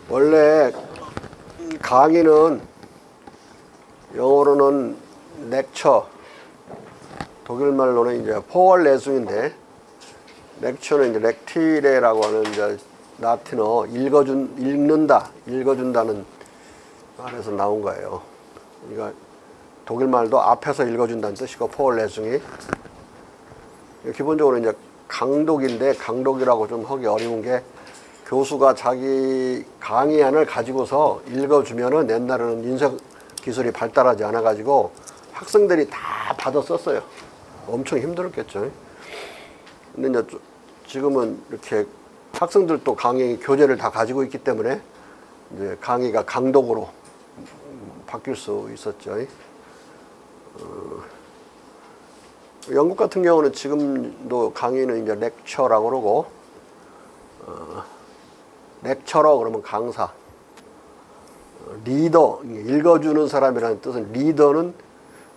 원래 강의는 영어로는 lecture, 독일말로는 이제 포월레숭인데 lecture는 이제 렉티레라고 하는 이제 라틴어 읽어준다는 말에서 나온 거예요. 그러니까 독일말도 앞에서 읽어준다는 뜻이고 포월레숭이 기본적으로 이제 강독인데 강독이라고 좀 하기 어려운 게 교수가 자기 강의안을 가지고서 읽어주면은 옛날에는 인쇄 기술이 발달하지 않아 가지고 학생들이 다 받아 썼어요. 엄청 힘들었겠죠. 근데 이제 지금은 이렇게 학생들도 강의 교재를 다 가지고 있기 때문에 이제 강의가 강독으로 바뀔 수 있었죠. 영국 같은 경우는 지금도 강의는 이제 렉처라고 그러고, 렉처러 그러면 강사, 리더, 읽어주는 사람이라는 뜻은 리더는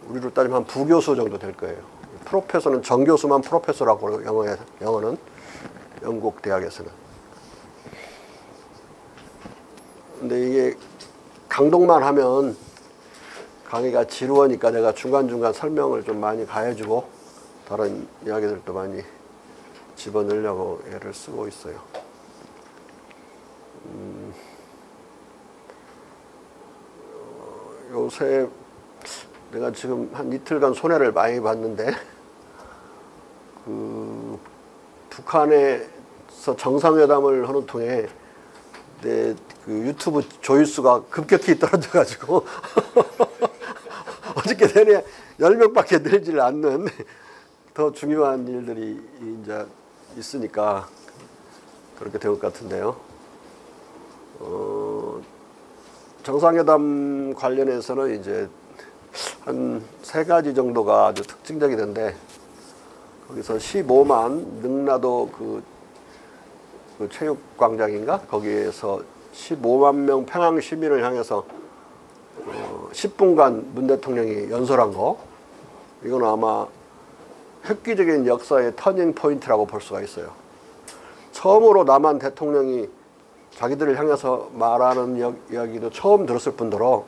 우리로 따지면 한 부교수 정도 될 거예요. 프로페서는 정교수만 프로페서라고 그러고 영어는 영국 대학에서는. 근데 이게 강독만 하면 강의가 지루하니까 내가 중간중간 설명을 좀 많이 가해주고 다른 이야기들도 많이 집어넣으려고 애를 쓰고 있어요. 요새 내가 지금 한 이틀간 손해를 많이 봤는데 그 북한에서 정상회담을 하는 통에 내 그 유튜브 조회수가 급격히 떨어져 가지고 어저께 내내 10명밖에 늘질 않는 더 중요한 일들이 이제 있으니까 그렇게 될 것 같은데요. 정상회담 관련해서는 이제 한 3가지 정도가 아주 특징적이던데 거기서 15만 능라도 그 체육광장인가 거기에서 15만 명 평양 시민을 향해서 10분간 문 대통령이 연설한 거, 이건 아마 획기적인 역사의 터닝 포인트라고 볼 수가 있어요. 처음으로 남한 대통령이 자기들을 향해서 말하는 이야기도 처음 들었을 뿐더러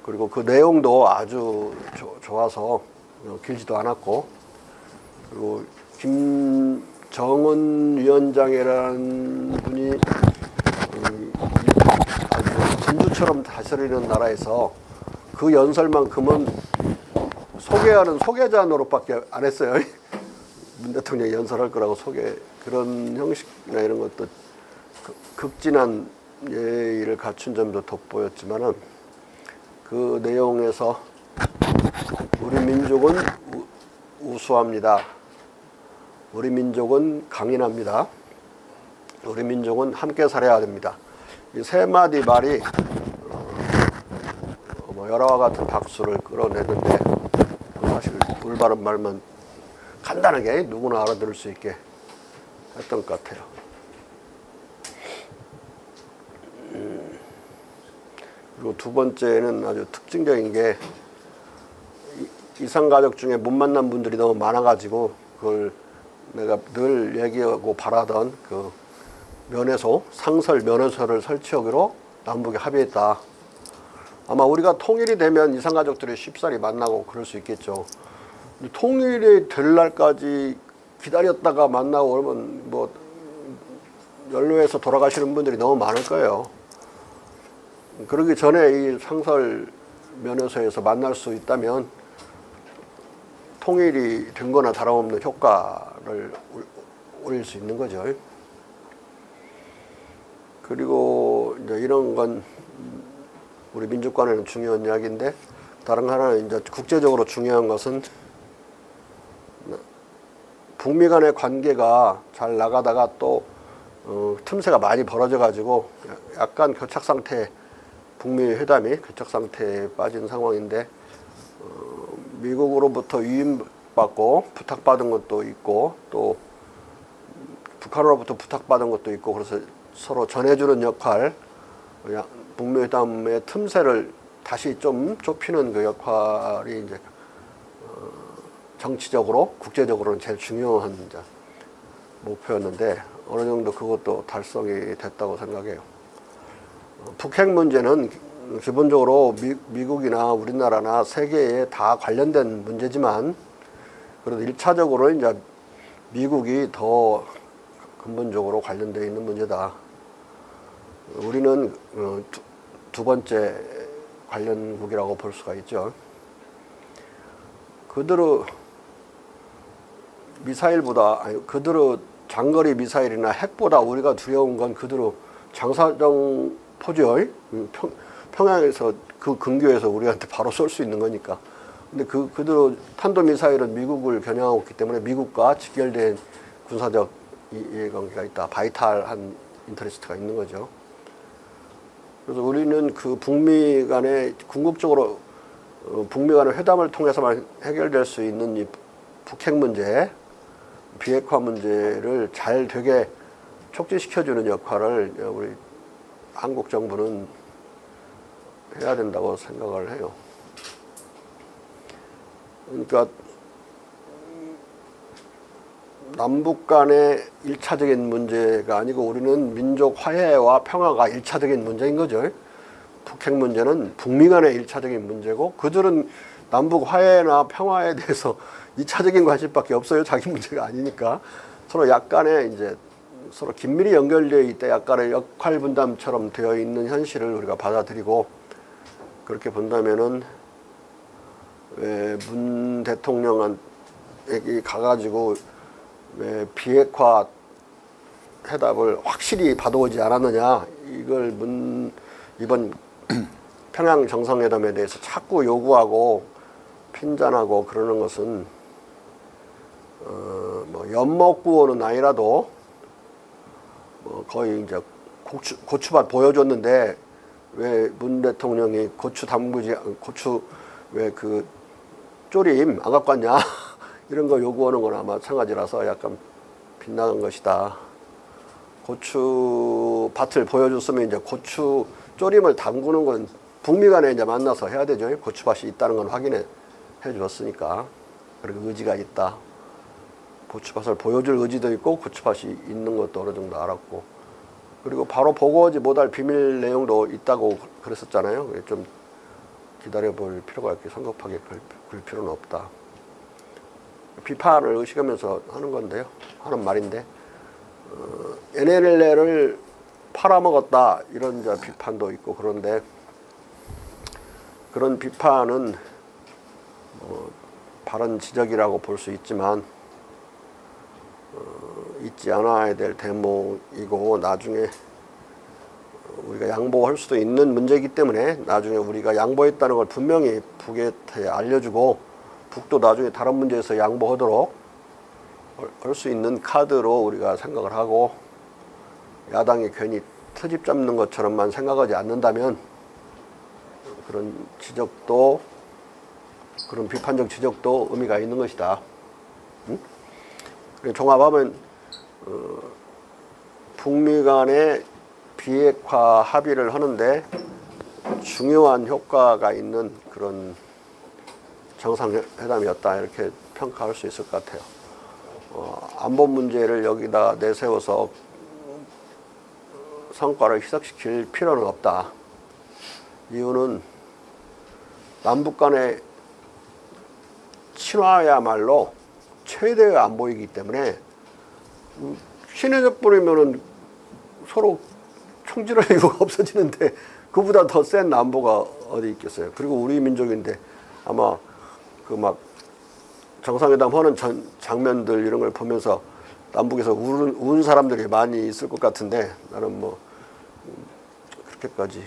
그리고 그 내용도 아주 좋아서 길지도 않았고, 그리고 김정은 위원장이라는 분이 아주 진주처럼 다스리는 나라에서 그 연설만큼은 소개하는 소개자 노릇밖에 안 했어요. 문 대통령이 연설할 거라고 그런 형식이나 이런 것도 극진한 예의를 갖춘 점도 돋보였지만은 그 내용에서 우리 민족은 우수합니다. 우리 민족은 강인합니다. 우리 민족은 함께 살아야 됩니다. 이 3마디 말이 여러와 같은 박수를 끌어내는데 사실 올바른 말만 간단하게 누구나 알아들을 수 있게 했던 것 같아요. 그리고 2번째는 아주 특징적인 게 이산가족 중에 못 만난 분들이 너무 많아가지고 그걸 내가 늘 얘기하고 바라던 그 면회소, 상설 면회소를 설치하기로 남북이 합의했다. 아마 우리가 통일이 되면 이산가족들이 쉽사리 만나고 그럴 수 있겠죠. 통일이 될 날까지 기다렸다가 만나고 그러면 뭐 연로해서 돌아가시는 분들이 너무 많을 거예요. 그러기 전에 이 상설 면회소에서 만날 수 있다면 통일이 된 거나 다름없는 효과를 올릴 수 있는 거죠. 그리고 이제 이런 건 우리 민족관에는 중요한 이야기인데, 다른 하나는 이제 국제적으로 중요한 것은 북미 간의 관계가 잘 나가다가 또 틈새가 많이 벌어져 가지고 약간 교착 상태, 북미 회담이 교착 상태에 빠진 상황인데 미국으로부터 위임받고 부탁받은 것도 있고 또 북한으로부터 부탁받은 것도 있고, 그래서 서로 전해주는 역할, 북미 회담의 틈새를 다시 좀 좁히는 그 역할이 이제 정치적으로 국제적으로는 제일 중요한 이제 목표였는데 어느 정도 그것도 달성이 됐다고 생각해요. 북핵 문제는 기본적으로 미국이나 우리나라나 세계에 다 관련된 문제지만 그래도 1차적으로 이제 미국이 더 근본적으로 관련되어 있는 문제다. 우리는 두 번째 관련국이라고 볼 수가 있죠. 그대로 그대로 장거리 미사일이나 핵보다 우리가 두려운 건 그대로 장사정 포죠. 평양에서 그 근교에서 우리한테 바로 쏠 수 있는 거니까. 근데 그대로 탄도미사일은 미국을 겨냥하고 있기 때문에 미국과 직결된 군사적 이해관계가 있다. 바이탈한 인터레스트가 있는 거죠. 그래서 우리는 그 북미 간의 궁극적으로 북미 간의 회담을 통해서만 해결될 수 있는 이 북핵 문제, 비핵화 문제를 잘 되게 촉진시켜주는 역할을 우리 한국 정부는 해야 된다고 생각을 해요. 그러니까 남북 간의 1차적인 문제가 아니고 우리는 민족 화해와 평화가 1차적인 문제인 거죠. 북핵 문제는 북미 간의 1차적인 문제고 그들은 남북 화해나 평화에 대해서 2차적인 관심밖에 없어요. 자기 문제가 아니니까. 서로 약간의 이제 서로 긴밀히 연결되어 있다 약간의 역할 분담처럼 되어 있는 현실을 우리가 받아들이고 그렇게 본다면은 왜 문 대통령에게 가가지고 왜 비핵화 해답을 확실히 받아오지 않았느냐 이걸 이번 평양 정상회담에 대해서 자꾸 요구하고 핀잔하고 그러는 것은 뭐 엿먹구호는 아니라도 거의 이제 고추밭 보여줬는데 왜 문 대통령이 고추 왜 그 쪼림 안 갖고 왔냐 이런 거 요구하는 거나 마찬가지라서 약간 빗나간 것이다. 고추밭을 보여줬으면 이제 고추 쪼림을 담그는 건 북미 간에 이제 만나서 해야 되죠. 고추밭이 있다는 건 확인해 줬으니까. 그리고 의지가 있다. 고추밭을 보여줄 의지도 있고 고추밭이 있는 것도 어느 정도 알았고 그리고 바로 보고하지 못할 비밀 내용도 있다고 그랬었잖아요. 좀 기다려볼 필요가 있게 성급하게 굴 필요는 없다. 비판을 의식하면서 하는 건데요. 하는 말인데 NLL을 팔아먹었다 이런 이제 비판도 있고 그런데 그런 비판은 바른 지적이라고 볼 수 있지만 잊지 않아야 될 대목이고 나중에 우리가 양보할 수도 있는 문제이기 때문에 나중에 우리가 양보했다는 걸 분명히 북에 알려주고 북도 나중에 다른 문제에서 양보하도록 할 수 있는 카드로 우리가 생각을 하고 야당이 괜히 트집 잡는 것처럼만 생각하지 않는다면 그런 지적도 그런 비판적 지적도 의미가 있는 것이다. 응? 종합하면 북미 간의 비핵화 합의를 하는데 중요한 효과가 있는 그런 정상회담이었다 이렇게 평가할 수 있을 것 같아요. 안보 문제를 여기다 내세워서 성과를 희석시킬 필요는 없다. 이유는 남북 간의 친화야말로 최대의 안보이기 때문에 친해져 버리면은 서로 총질할 이유가 없어지는데 그보다 더 센 안보가 어디 있겠어요. 그리고 우리 민족인데 아마 그 막 정상회담 하는 장면들 이런 걸 보면서 남북에서 우는 사람들이 많이 있을 것 같은데 나는 뭐 그렇게까지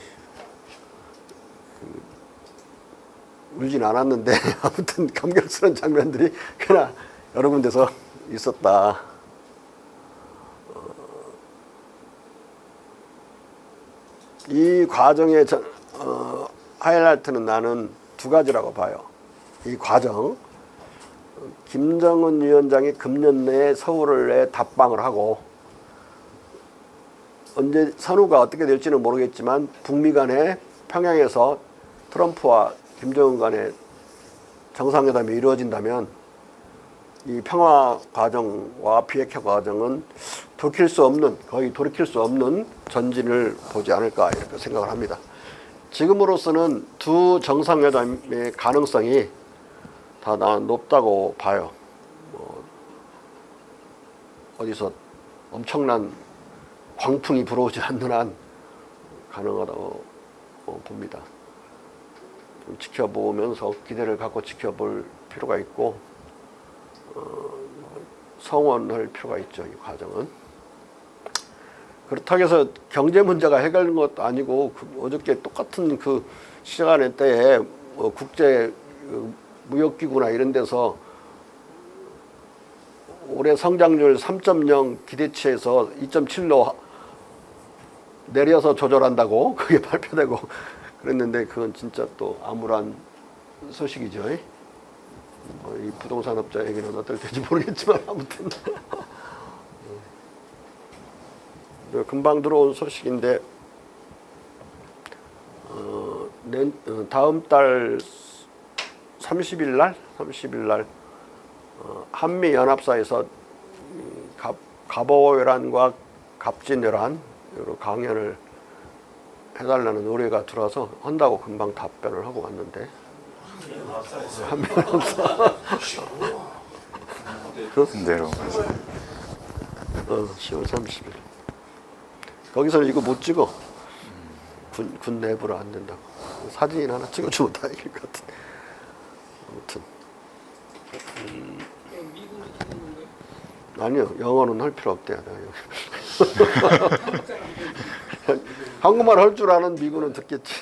울진 않았는데 아무튼 감격스러운 장면들이 꽤나 여러 군데서 있었다. 이 과정의 하이라이트는 나는 두 가지라고 봐요. 이 과정, 김정은 위원장이 금년 내에 서울에 답방을 하고 언제 선후가 어떻게 될지는 모르겠지만 북미 간에 평양에서 트럼프와 김정은 간의 정상회담이 이루어진다면 이 평화 과정과 비핵화 과정은 돌이킬 수 없는, 거의 돌이킬 수 없는 전진을 보지 않을까 이렇게 생각을 합니다. 지금으로서는 두 정상회담의 가능성이 다 높다고 봐요. 어디서 엄청난 광풍이 불어오지 않는 한 가능하다고 봅니다. 좀 지켜보면서 기대를 갖고 지켜볼 필요가 있고 성원할 필요가 있죠. 이 과정은. 그렇다고 해서 경제 문제가 해결된 것도 아니고 어저께 똑같은 그 시간에 때에 국제 무역기구나 이런 데서 올해 성장률 3.0 기대치에서 2.7로 내려서 조절한다고 그게 발표되고 그랬는데 그건 진짜 또 암울한 소식이죠. 이 부동산업자에게는 어떨지 모르겠지만 아무튼 금방 들어온 소식인데 다음 달 30일 날 한미 연합사에서 갑오열한과 갑진열한 강연을 해달라는 의뢰가 들어와서 한다고 금방 답변을 하고 왔는데 한미 연합사 대로 10월 30일 거기서는 이거 못 찍어. 군 내부로 안 된다고. 사진 하나 찍어주면 다행일 것 같은데. 아무튼 아니요, 영어는 할 필요 없대요. 한국말 할 줄 아는 미군은 듣겠지.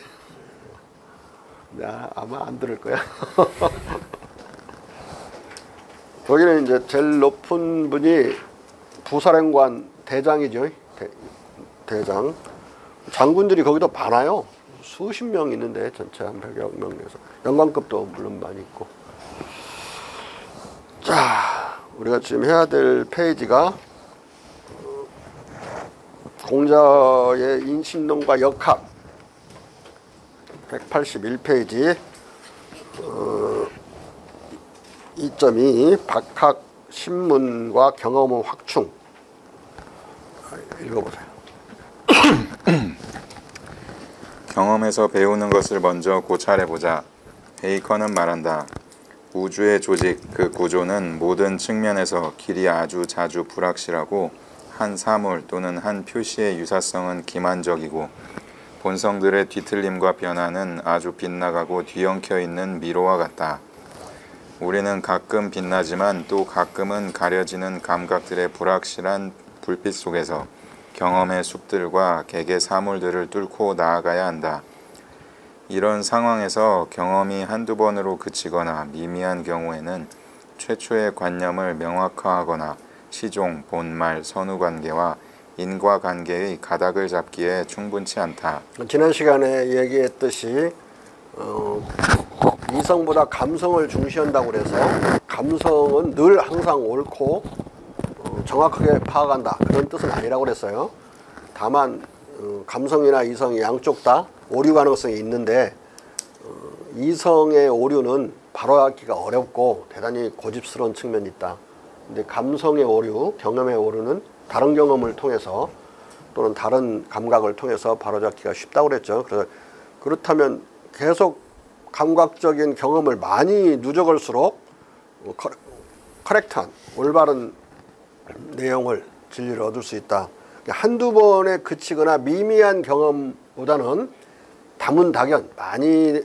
아마 안 들을 거야. 거기는 이제 제일 높은 분이 부사령관 대장이죠. 대장. 장군들이 거기도 많아요. 수십 명 있는데 전체 한 100여 명에서 영관급도 물론 많이 있고. 자, 우리가 지금 해야 될 페이지가 공자의 인신론과 역학 181페이지 2.2 박학 신문과 경험의 확충 읽어보세요. 경험에서 배우는 것을 먼저 고찰해보자. 베이컨은 말한다. 우주의 조직, 그 구조는 모든 측면에서 길이 아주 자주 불확실하고 한 사물 또는 한 표시의 유사성은 기만적이고 본성들의 뒤틀림과 변화는 아주 빗나가고 뒤엉켜 있는 미로와 같다. 우리는 가끔 빛나지만 또 가끔은 가려지는 감각들의 불확실한 불빛 속에서 경험의 숲들과 객의 사물들을 뚫고 나아가야 한다. 이런 상황에서 경험이 한두 번으로 그치거나 미미한 경우에는 최초의 관념을 명확화하거나 시종, 본말, 선후관계와 인과관계의 가닥을 잡기에 충분치 않다. 지난 시간에 얘기했듯이 이성보다 감성을 중시한다고 그래서 감성은 늘 항상 옳고 정확하게 파악한다 그런 뜻은 아니라고 그랬어요. 다만 감성이나 이성이 양쪽 다 오류 가능성이 있는데 이성의 오류는 바로잡기가 어렵고 대단히 고집스러운 측면이 있다. 근데 감성의 오류, 경험의 오류는 다른 경험을 통해서 또는 다른 감각을 통해서 바로잡기가 쉽다고 그랬죠. 그래서 그렇다면 계속 감각적인 경험을 많이 누적할수록 커렉트한 올바른 내용을 진리를 얻을 수 있다. 한두 번에 그치거나 미미한 경험보다는 다문다견 많이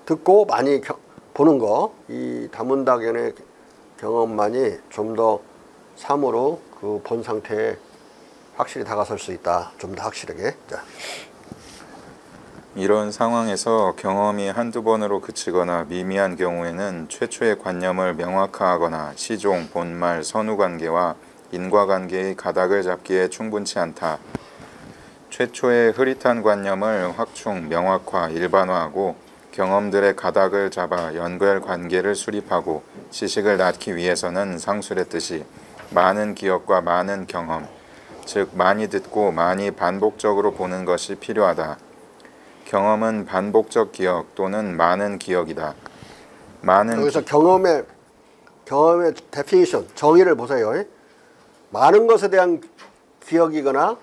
듣고 많이 보는 거, 이 다문다견의 경험만이 좀 더 참으로 그 본 상태에 확실히 다가설 수 있다. 좀 더 확실하게. 자. 이런 상황에서 경험이 한두 번으로 그치거나 미미한 경우에는 최초의 관념을 명확화하거나 시종, 본말, 선후관계와 인과관계의 가닥을 잡기에 충분치 않다. 최초의 흐릿한 관념을 확충, 명확화, 일반화하고 경험들의 가닥을 잡아 연결관계를 수립하고 지식을 낳기 위해서는 상술했듯이 많은 기억과 많은 경험, 즉 많이 듣고 많이 반복적으로 보는 것이 필요하다. 경험은 반복적 기억 또는 많은 기억이다. 여기서 경험의 데피니션, 정의를 보세요. 많은 것에 대한 기억이거나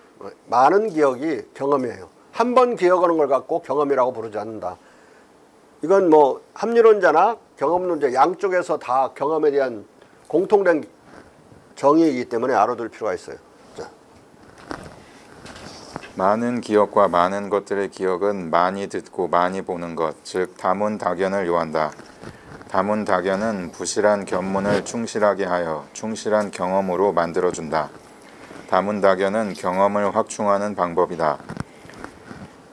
많은 기억이 경험이에요. 한 번 기억하는 걸 갖고 경험이라고 부르지 않는다. 이건 뭐 합리론자나 경험론자 양쪽에서 다 경험에 대한 공통된 정의이기 때문에 알아둘 필요가 있어요. 자. 많은 기억과 많은 것들의 기억은 많이 듣고 많이 보는 것, 즉 다문다견을 요한다. 다문다견은 부실한 견문을 충실하게 하여 충실한 경험으로 만들어준다. 다문다견은 경험을 확충하는 방법이다.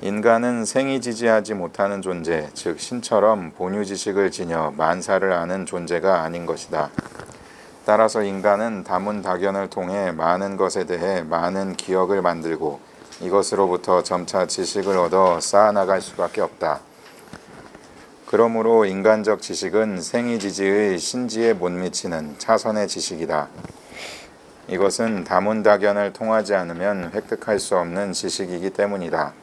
인간은 생이지지하지 못하는 존재, 즉 신처럼 본유지식을 지녀 만사를 아는 존재가 아닌 것이다. 따라서 인간은 다문다견을 통해 많은 것에 대해 많은 기억을 만들고 이것으로부터 점차 지식을 얻어 쌓아나갈 수밖에 없다. 그러므로 인간적 지식은 생이지지의 신지에 못 미치는 차선의 지식이다. 이것은 다문다견을 통하지 않으면 획득할 수 없는 지식이기 때문이다.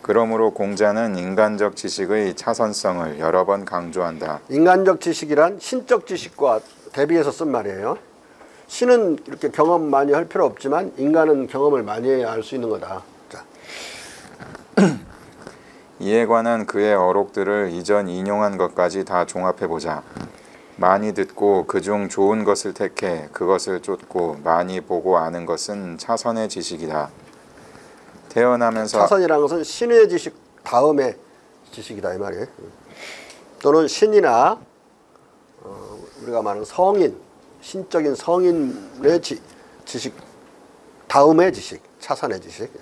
그러므로 공자는 인간적 지식의 차선성을 여러 번 강조한다. 인간적 지식이란 신적 지식과 대비해서 쓴 말이에요. 신은 이렇게 경험 많이 할 필요 없지만 인간은 경험을 많이 해야 알 수 있는 거다. 자. 이에 관한 그의 어록들을 이전 인용한 것까지 다 종합해보자. 많이 듣고 그중 좋은 것을 택해 그것을 쫓고 많이 보고 아는 것은 차선의 지식이다. 태어나면서 차선이라는 것은 신의 지식 다음의 지식이다 이 말이에요. 또는 신이나 우리가 말하는 성인, 신적인 성인의 지식 다음의 지식, 차선의 지식.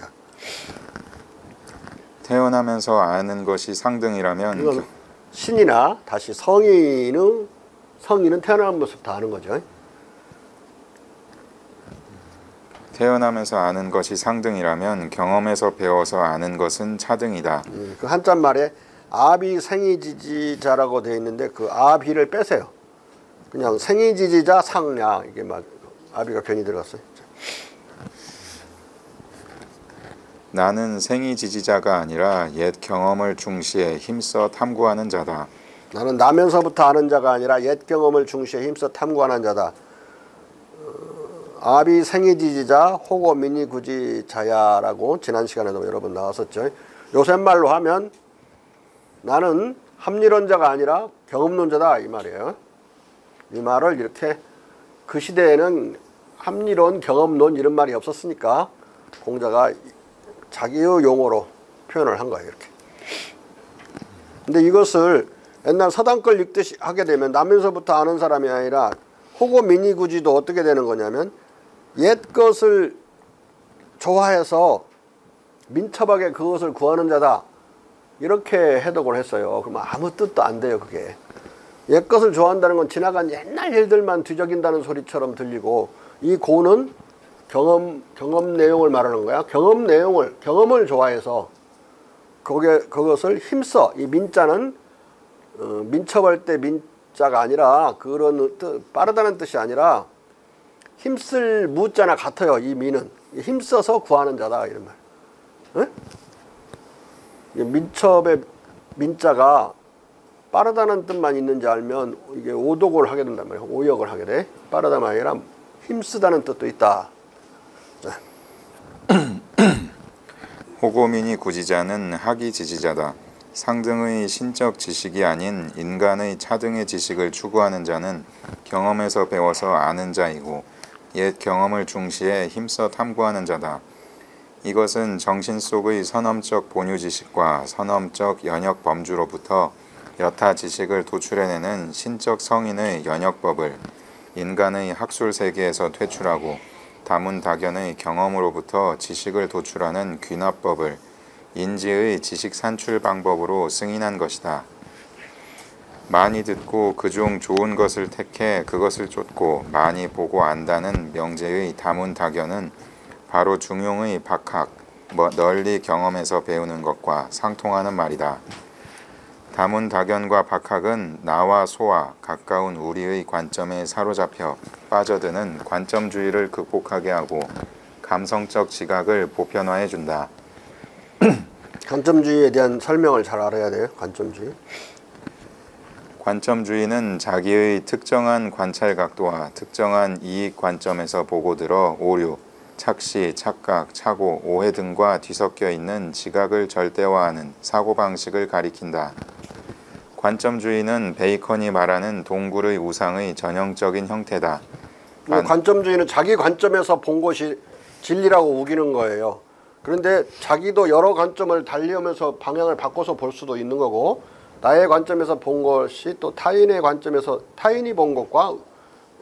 태어나면서 아는 것이 상등이라면 이건 신이나 다시 성인은 태어난 모습부터 아는 거죠. 태어나면서 아는 것이 상등이라면 경험에서 배워서 아는 것은 차등이다. 그 한자 말에 아비 생이지지자라고 되어 있는데 그 아비를 빼세요. 그냥 생이지지자 상야 이게 막 아비가 괜히 들어갔어요. 나는 생이지지자가 아니라 옛 경험을 중시해 힘써 탐구하는 자다. 나는 나면서부터 아는 자가 아니라 옛 경험을 중시해 힘써 탐구하는 자다. 아비 생이지지자 호고 미니구지자야라고 지난 시간에도 여러 번 나왔었죠. 요새 말로 하면 나는 합리론자가 아니라 경험론자다 이 말이에요. 이 말을 이렇게 그 시대에는 합리론, 경험론 이런 말이 없었으니까 공자가 자기의 용어로 표현을 한 거예요. 이렇게. 근데 이것을 옛날 서당걸 읽듯이 하게 되면 나면서부터 아는 사람이 아니라 호고 미니구지도 어떻게 되는 거냐면 옛 것을 좋아해서 민첩하게 그것을 구하는 자다 이렇게 해석을 했어요. 그러면 아무 뜻도 안 돼요. 그게 옛 것을 좋아한다는 건 지나간 옛날 일들만 뒤적인다는 소리처럼 들리고 이 고는 경험 내용을 말하는 거야. 경험을 좋아해서 그것을 힘써 이 민자는 민첩할 때 민자가 아니라 그런 뜻, 빠르다는 뜻이 아니라 힘쓸 무자나 같아요. 이 민은 힘써서 구하는 자다 이런 말. 에? 민첩의 민자가 빠르다는 뜻만 있는지 알면 이게 오독을 하게 된단 말이에요. 오역을 하게 돼. 빠르다만 아니라 힘쓰다는 뜻도 있다. 호고민이 구지자는 학이 지지자다. 상등의 신적 지식이 아닌 인간의 차등의 지식을 추구하는 자는 경험에서 배워서 아는 자이고 옛 경험을 중시해 힘써 탐구하는 자다. 이것은 정신 속의 선엄적 본유 지식과 선엄적 연역 범주로부터 여타 지식을 도출해내는 신적 성인의 연역법을 인간의 학술 세계에서 퇴출하고 다문다견의 경험으로부터 지식을 도출하는 귀납법을 인지의 지식 산출 방법으로 승인한 것이다. 많이 듣고 그중 좋은 것을 택해 그것을 쫓고 많이 보고 안다는 명제의 다문다견은 바로 중용의 박학, 널리 경험에서 배우는 것과 상통하는 말이다. 다문다견과 박학은 나와 소와 가까운 우리의 관점에 사로잡혀 빠져드는 관점주의를 극복하게 하고 감성적 지각을 보편화해 준다. 관점주의에 대한 설명을 잘 알아야 돼요. 관점주의. 관점주의는 자기의 특정한 관찰 각도와 특정한 이익 관점에서 보고 들어 오류, 착시, 착각, 착오, 오해 등과 뒤섞여 있는 지각을 절대화하는 사고방식을 가리킨다. 관점주의는 베이컨이 말하는 동굴의 우상의 전형적인 형태다. 관점주의는 자기 관점에서 본 것이 진리라고 우기는 거예요. 그런데 자기도 여러 관점을 달리하면서 방향을 바꿔서 볼 수도 있는 거고, 나의 관점에서 본 것이 또 타인의 관점에서 타인이 본 것과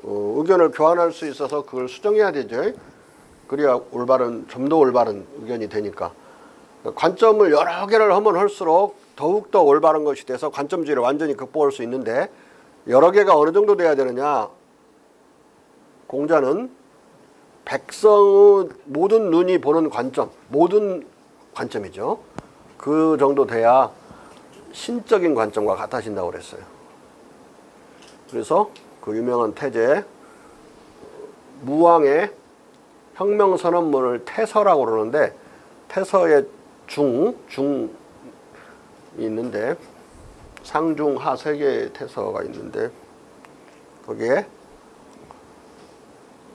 의견을 교환할 수 있어서 그걸 수정해야 되죠. 그래야 좀 더 올바른 의견이 되니까. 관점을 여러 개를 하면 할수록 더욱더 올바른 것이 돼서 관점주의를 완전히 극복할 수 있는데, 여러 개가 어느 정도 돼야 되느냐. 공자는 백성의 모든 눈이 보는 관점, 모든 관점이죠. 그 정도 돼야 신적인 관점과 같아진다고 그랬어요. 그래서 그 유명한 태제, 무왕의 혁명선언문을 태서라고 그러는데, 태서의 중이 있는데, 상중하 세 개의 태서가 있는데, 거기에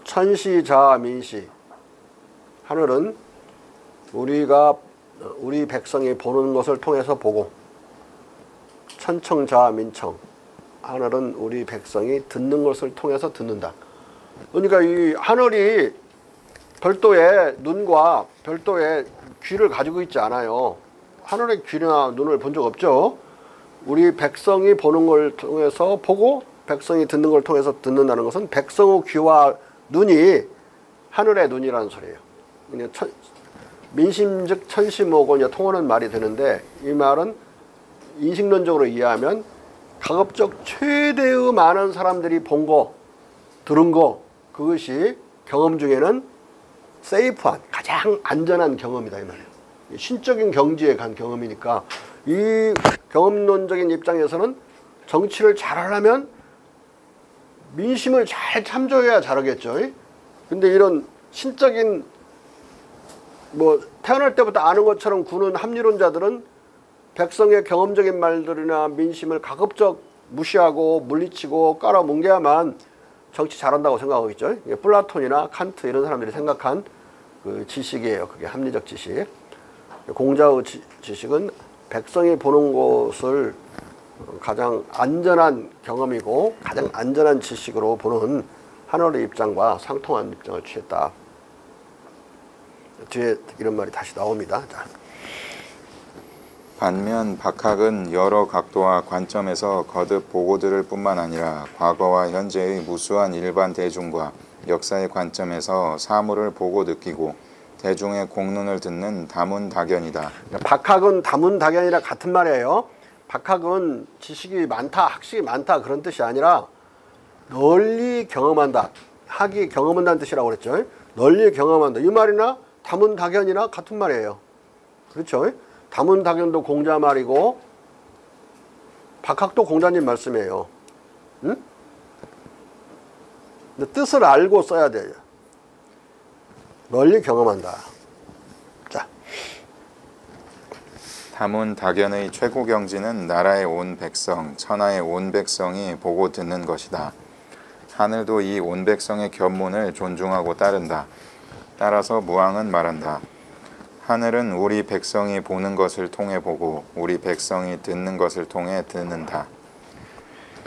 천시자아 민시, 하늘은 우리 백성이 보는 것을 통해서 보고, 천청자아 민청, 하늘은 우리 백성이 듣는 것을 통해서 듣는다. 그러니까 이 하늘이 별도의 눈과 별도의 귀를 가지고 있지 않아요. 하늘의 귀나 눈을 본 적 없죠. 우리 백성이 보는 걸 통해서 보고 백성이 듣는 걸 통해서 듣는다는 것은 백성의 귀와 눈이 하늘의 눈이라는 소리예요. 민심즉 천시모고 통하는 말이 되는데, 이 말은 인식론적으로 이해하면 가급적 최대의 많은 사람들이 본 거, 들은 거, 그것이 경험 중에는 세이프한, 가장 안전한 경험이다 이 말이에요. 신적인 경지에 간 경험이니까, 이 경험론적인 입장에서는 정치를 잘하려면 민심을 잘 참조해야 잘하겠죠. 근데 이런 신적인, 태어날 때부터 아는 것처럼 구는 합리론자들은 백성의 경험적인 말들이나 민심을 가급적 무시하고 물리치고 깔아뭉개야만 정치 잘한다고 생각하겠죠. 플라톤이나 칸트 이런 사람들이 생각한 그 지식이에요. 그게 합리적 지식. 공자의 지식은 백성이 보는 것을 가장 안전한 경험이고 가장 안전한 지식으로 보는 하늘의 입장과 상통한 입장을 취했다. 뒤에 이런 말이 다시 나옵니다. 자. 반면 박학은 여러 각도와 관점에서 거듭 보고 들을 뿐만 아니라 과거와 현재의 무수한 일반 대중과 역사의 관점에서 사물을 보고 느끼고 대중의 공론을 듣는 다문다견이다. 박학은 다문다견이라 같은 말이에요. 박학은 지식이 많다, 학식이 많다 그런 뜻이 아니라 널리 경험한다. 학이 경험한다는 뜻이라고 그랬죠. 널리 경험한다. 이 말이나 다문다견이나 같은 말이에요. 그렇죠. 다문다견도 공자 말이고 박학도 공자님 말씀이에요. 응? 근데 뜻을 알고 써야 돼요. 널리 경험한다. 자. 다문다견의 최고 경지는 나라의 온 백성, 천하의 온 백성이 보고 듣는 것이다. 하늘도 이 온 백성의 견문을 존중하고 따른다. 따라서 무왕은 말한다. 하늘은 우리 백성이 보는 것을 통해 보고 우리 백성이 듣는 것을 통해 듣는다.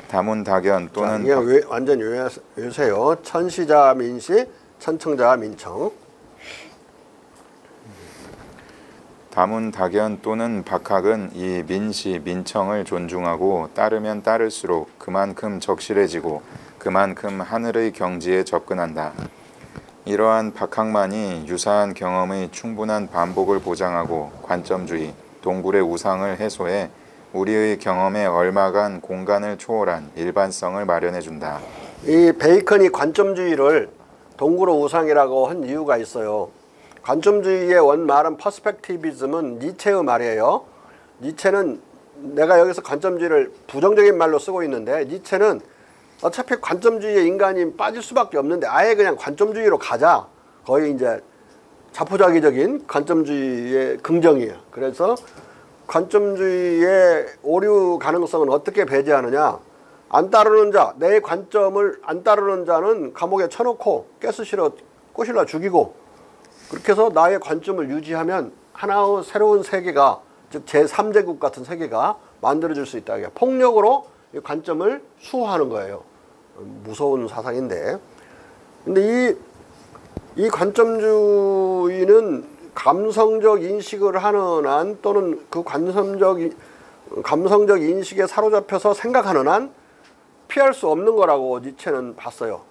다문다견 또는 이게 완전 외우세요. 천시자 민시, 천청자 민청. 다문다견 또는 박학은 이 민시, 민청을 존중하고 따르면 따를수록 그만큼 적실해지고 그만큼 하늘의 경지에 접근한다. 이러한 박학만이 유사한 경험의 충분한 반복을 보장하고 관점주의, 동굴의 우상을 해소해 우리의 경험에 얼마간 공간을 초월한 일반성을 마련해준다. 이 베이컨이 관점주의를 동굴의 우상이라고 한 이유가 있어요. 관점주의의 원말은 퍼스펙티비즘은 니체의 말이에요. 니체는 내가 여기서 관점주의를 부정적인 말로 쓰고 있는데, 니체는 어차피 관점주의에 인간이 빠질 수밖에 없는데 아예 그냥 관점주의로 가자. 거의 이제 자포자기적인 관점주의의 긍정이에요. 그래서 관점주의의 오류 가능성은 어떻게 배제하느냐. 안 따르는 자, 내 관점을 안 따르는 자는 감옥에 쳐놓고 가스실어 꼬실러 죽이고, 그렇게 해서 나의 관점을 유지하면 하나의 새로운 세계가, 즉 제3제국 같은 세계가 만들어질 수 있다. 폭력으로 이 관점을 수호하는 거예요. 무서운 사상인데, 근데 이 관점주의는 감성적 인식을 하는 한, 또는 그 감성적 인식에 사로잡혀서 생각하는 한 피할 수 없는 거라고 니체는 봤어요.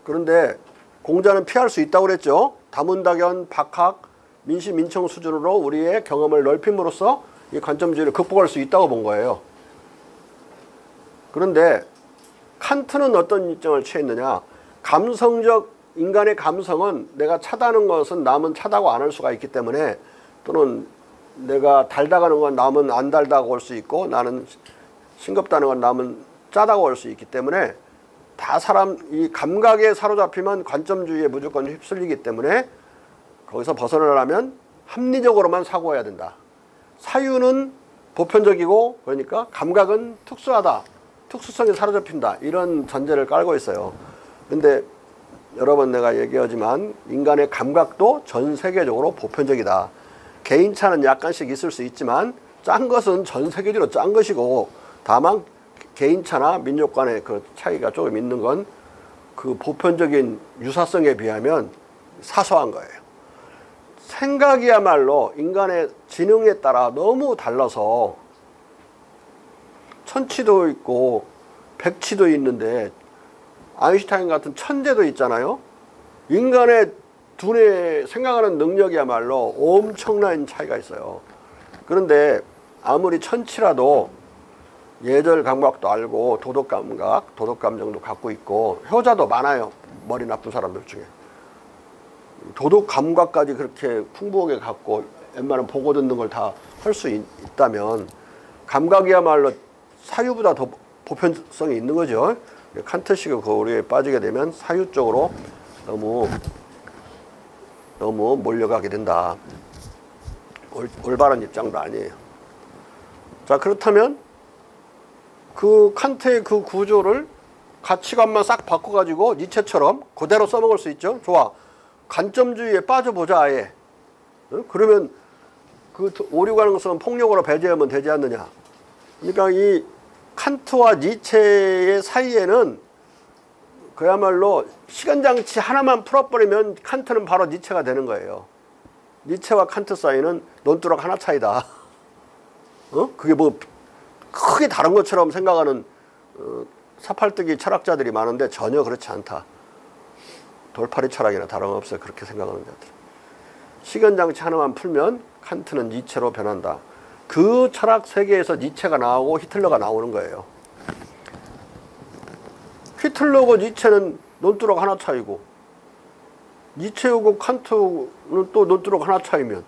그런데 공자는 피할 수 있다고 그랬죠. 다문다견, 박학, 민시, 민청 수준으로 우리의 경험을 넓힘으로써 이 관점주의를 극복할 수 있다고 본 거예요. 그런데 칸트는 어떤 입장을 취했느냐. 인간의 감성은 내가 차다는 것은 남은 차다고 안 할 수가 있기 때문에, 또는 내가 달다가는 건 남은 안 달다고 할 수 있고, 나는 싱겁다는 건 남은 짜다고 할 수 있기 때문에, 다 이 감각에 사로잡히면 관점주의에 무조건 휩쓸리기 때문에 거기서 벗어나려면 합리적으로만 사고해야 된다. 사유는 보편적이고, 그러니까 감각은 특수하다. 특수성에 사로잡힌다. 이런 전제를 깔고 있어요. 근데 여러 번 내가 얘기하지만 인간의 감각도 전 세계적으로 보편적이다. 개인차는 약간씩 있을 수 있지만 짠 것은 전 세계적으로 짠 것이고, 다만 개인차나 민족 간의 그 차이가 조금 있는 건 그 보편적인 유사성에 비하면 사소한 거예요. 생각이야말로 인간의 지능에 따라 너무 달라서 천치도 있고 백치도 있는데, 아인슈타인 같은 천재도 있잖아요. 인간의 두뇌 생각하는 능력이야말로 엄청난 차이가 있어요. 그런데 아무리 천치라도 예절 감각도 알고 도덕 감각, 도덕 감정도 갖고 있고, 효자도 많아요. 머리 나쁜 사람들 중에. 도덕 감각까지 그렇게 풍부하게 갖고 웬만한 보고 듣는 걸 다 할 수 있다면 감각이야말로 사유보다 더 보편성이 있는 거죠. 칸트식의 거리에 빠지게 되면 사유 쪽으로 너무 몰려가게 된다. 올바른 입장도 아니에요. 자, 그렇다면 그 칸트의 그 구조를 가치관만 싹 바꿔가지고 니체처럼 그대로 써먹을 수 있죠. 좋아. 관점주의에 빠져보자 아예. 그러면 그 오류 가능성은 폭력으로 배제하면 되지 않느냐. 그러니까 이 칸트와 니체의 사이에는 그야말로 시간장치 하나만 풀어버리면 칸트는 바로 니체가 되는 거예요. 니체와 칸트 사이는 논두렁 하나 차이다. 그게 뭐 크게 다른 것처럼 생각하는 사팔뜨기 철학자들이 많은데 전혀 그렇지 않다. 돌파리 철학이나 다름없어요. 그렇게 생각하는 자들. 시간장치 하나만 풀면 칸트는 니체로 변한다. 그 철학 세계에서 니체가 나오고 히틀러가 나오는 거예요. 히틀러고 니체는 논두렁 하나 차이고, 니체하고 칸트는 또 논두렁 하나 차이면,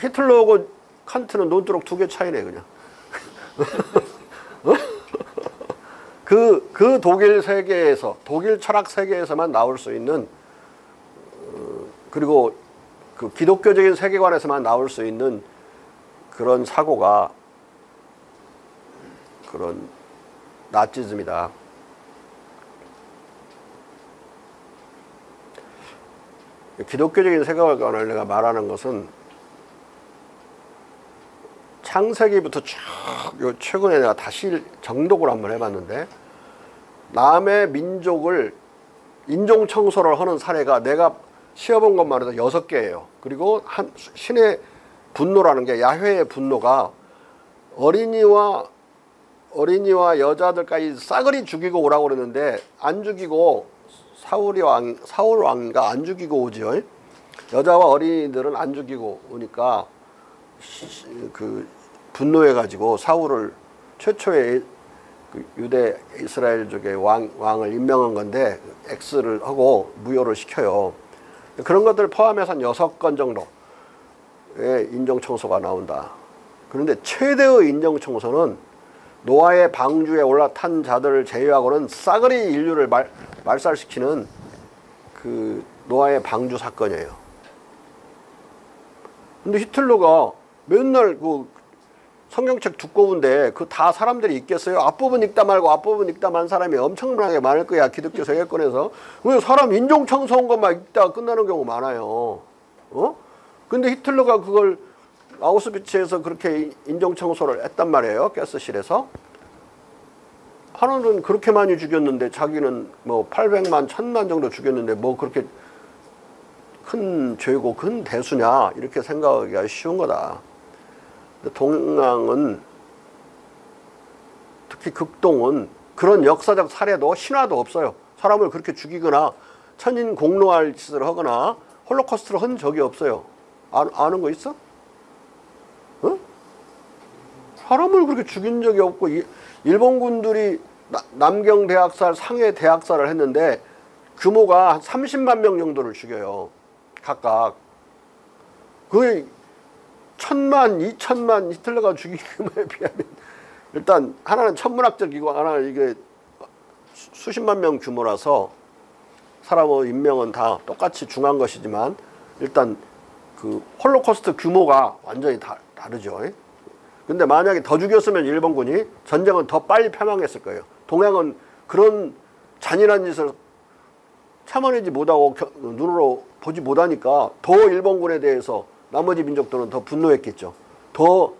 히틀러하고 칸트는 논두렁 2개 차이네 그냥. 그 독일 세계에서, 독일 철학 세계에서만 나올 수 있는, 그리고 그 기독교적인 세계관에서만 나올 수 있는 그런 사고가 그런 나치즘이다. 기독교적인 세계관을 내가 말하는 것은 창세기부터 쭉 최근에 내가 다시 정독을 한번 해봤는데, 남의 민족을 인종청소를 하는 사례가 내가 시어본 것만 해도 6개예요. 그리고 신의 분노라는 게, 야훼의 분노가 어린이와 여자들까지 싸그리 죽이고 오라고 그러는데 안 죽이고, 사울 왕인가 안 죽이고 오지요. 여자와 어린이들은 안 죽이고 오니까 그 분노해가지고 사울을 최초의 그 유대 이스라엘족의 왕을 임명한 건데 X를 하고 무효를 시켜요. 그런 것들 포함해서 한 6건 정도의 인종청소가 나온다. 그런데 최대의 인종청소는 노아의 방주에 올라탄 자들을 제외하고는 싸그리 인류를 말살시키는 그 노아의 방주 사건이에요. 근데 히틀러가 맨날 그 성경책 두꺼운데 그 다 사람들이 읽겠어요? 앞부분 읽다 말고 앞부분 읽다 만 사람이 엄청나게 많을 거야. 기독교 세계권에서. 왜 사람 인종청소한 것만 읽다가 끝나는 경우 많아요. 근데 히틀러가 그걸 아우슈비츠에서 그렇게 인종청소를 했단 말이에요. 가스실에서. 하나는 그렇게 많이 죽였는데 자기는 뭐 800만, 1000만 정도 죽였는데 뭐 그렇게 큰 죄고 큰 대수냐 이렇게 생각하기가 쉬운 거다. 동양은 특히 극동은 그런 역사적 사례도 신화도 없어요. 사람을 그렇게 죽이거나 천인 공로할 짓을 하거나 홀로코스트를 한 적이 없어요. 아는 거 있어? 어? 사람을 그렇게 죽인 적이 없고 일본군들이 남경 대학살, 상해 대학살을 했는데 규모가 한 30만 명 정도를 죽여요. 각각. 그 1000만, 2000만 히틀러가 죽인 규모에 비하면 일단 하나는 천문학적이고 하나는 이게 수십만 명 규모라서 사람의 인명은 다 똑같이 중한 것이지만 일단 그 홀로코스트 규모가 완전히 다르죠. 근데 만약에 더 죽였으면 일본군이 전쟁은 더 빨리 패망했을 거예요. 동양은 그런 잔인한 짓을 참아내지 못하고 눈으로 보지 못하니까 더 일본군에 대해서 나머지 민족들은 더 분노했겠죠. 더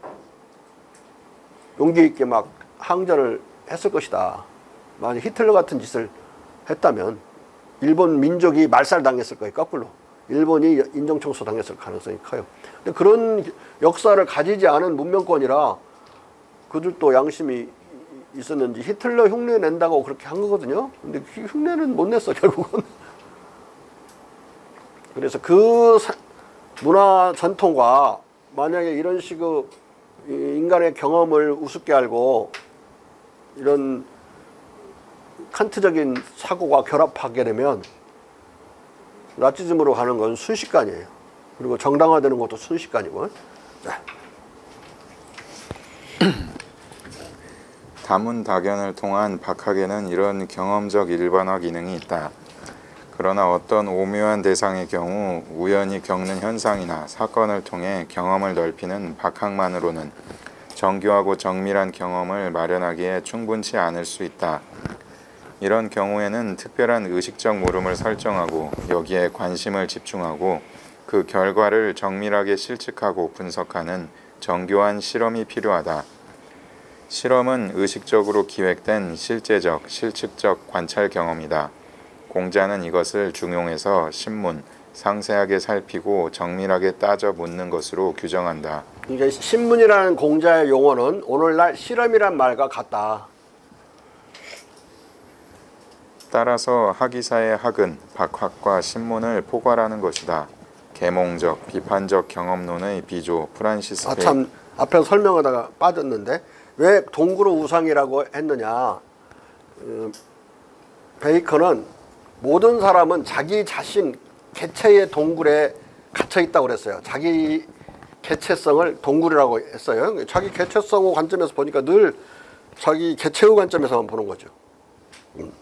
용기 있게 막 항전을 했을 것이다. 만약 히틀러 같은 짓을 했다면 일본 민족이 말살당했을 거예요. 거꾸로. 일본이 인종청소 당했을 가능성이 커요. 근데 그런 역사를 가지지 않은 문명권이라 그들도 양심이 있었는지 히틀러 흉내 낸다고 그렇게 한 거거든요. 근데 흉내는 못 냈어 결국은. 그래서 그 문화 전통과 만약에 이런 식의 인간의 경험을 우습게 알고 이런 칸트적인 사고가 결합하게 되면 나치즘으로 가는 건 순식간이에요. 그리고 정당화되는 것도 순식간이고. 자. 다문다견을 통한 박학에는 이런 경험적 일반화 기능이 있다. 그러나 어떤 오묘한 대상의 경우 우연히 겪는 현상이나 사건을 통해 경험을 넓히는 박학만으로는 정교하고 정밀한 경험을 마련하기에 충분치 않을 수 있다. 이런 경우에는 특별한 의식적 물음을 설정하고 여기에 관심을 집중하고 그 결과를 정밀하게 실측하고 분석하는 정교한 실험이 필요하다. 실험은 의식적으로 기획된 실제적, 실측적 관찰 경험이다. 공자는 이것을 중용해서 신문, 상세하게 살피고 정밀하게 따져 묻는 것으로 규정한다. 이제 신문이라는 공자의 용어는 오늘날 실험이란 말과 같다. 따라서 학이사의 학은 박학과 신문을 포괄하는 것이다. 계몽적, 비판적 경험론의 비조 프란시스 참 앞에서 설명하다가 빠졌는데 왜 동구로 우상이라고 했느냐. 베이컨은 모든 사람은 자기 자신 개체의 동굴에 갇혀 있다고 그랬어요. 자기 개체성을 동굴이라고 했어요. 자기 개체성 관점에서 보니까 늘 자기 개체의 관점에서만 보는 거죠.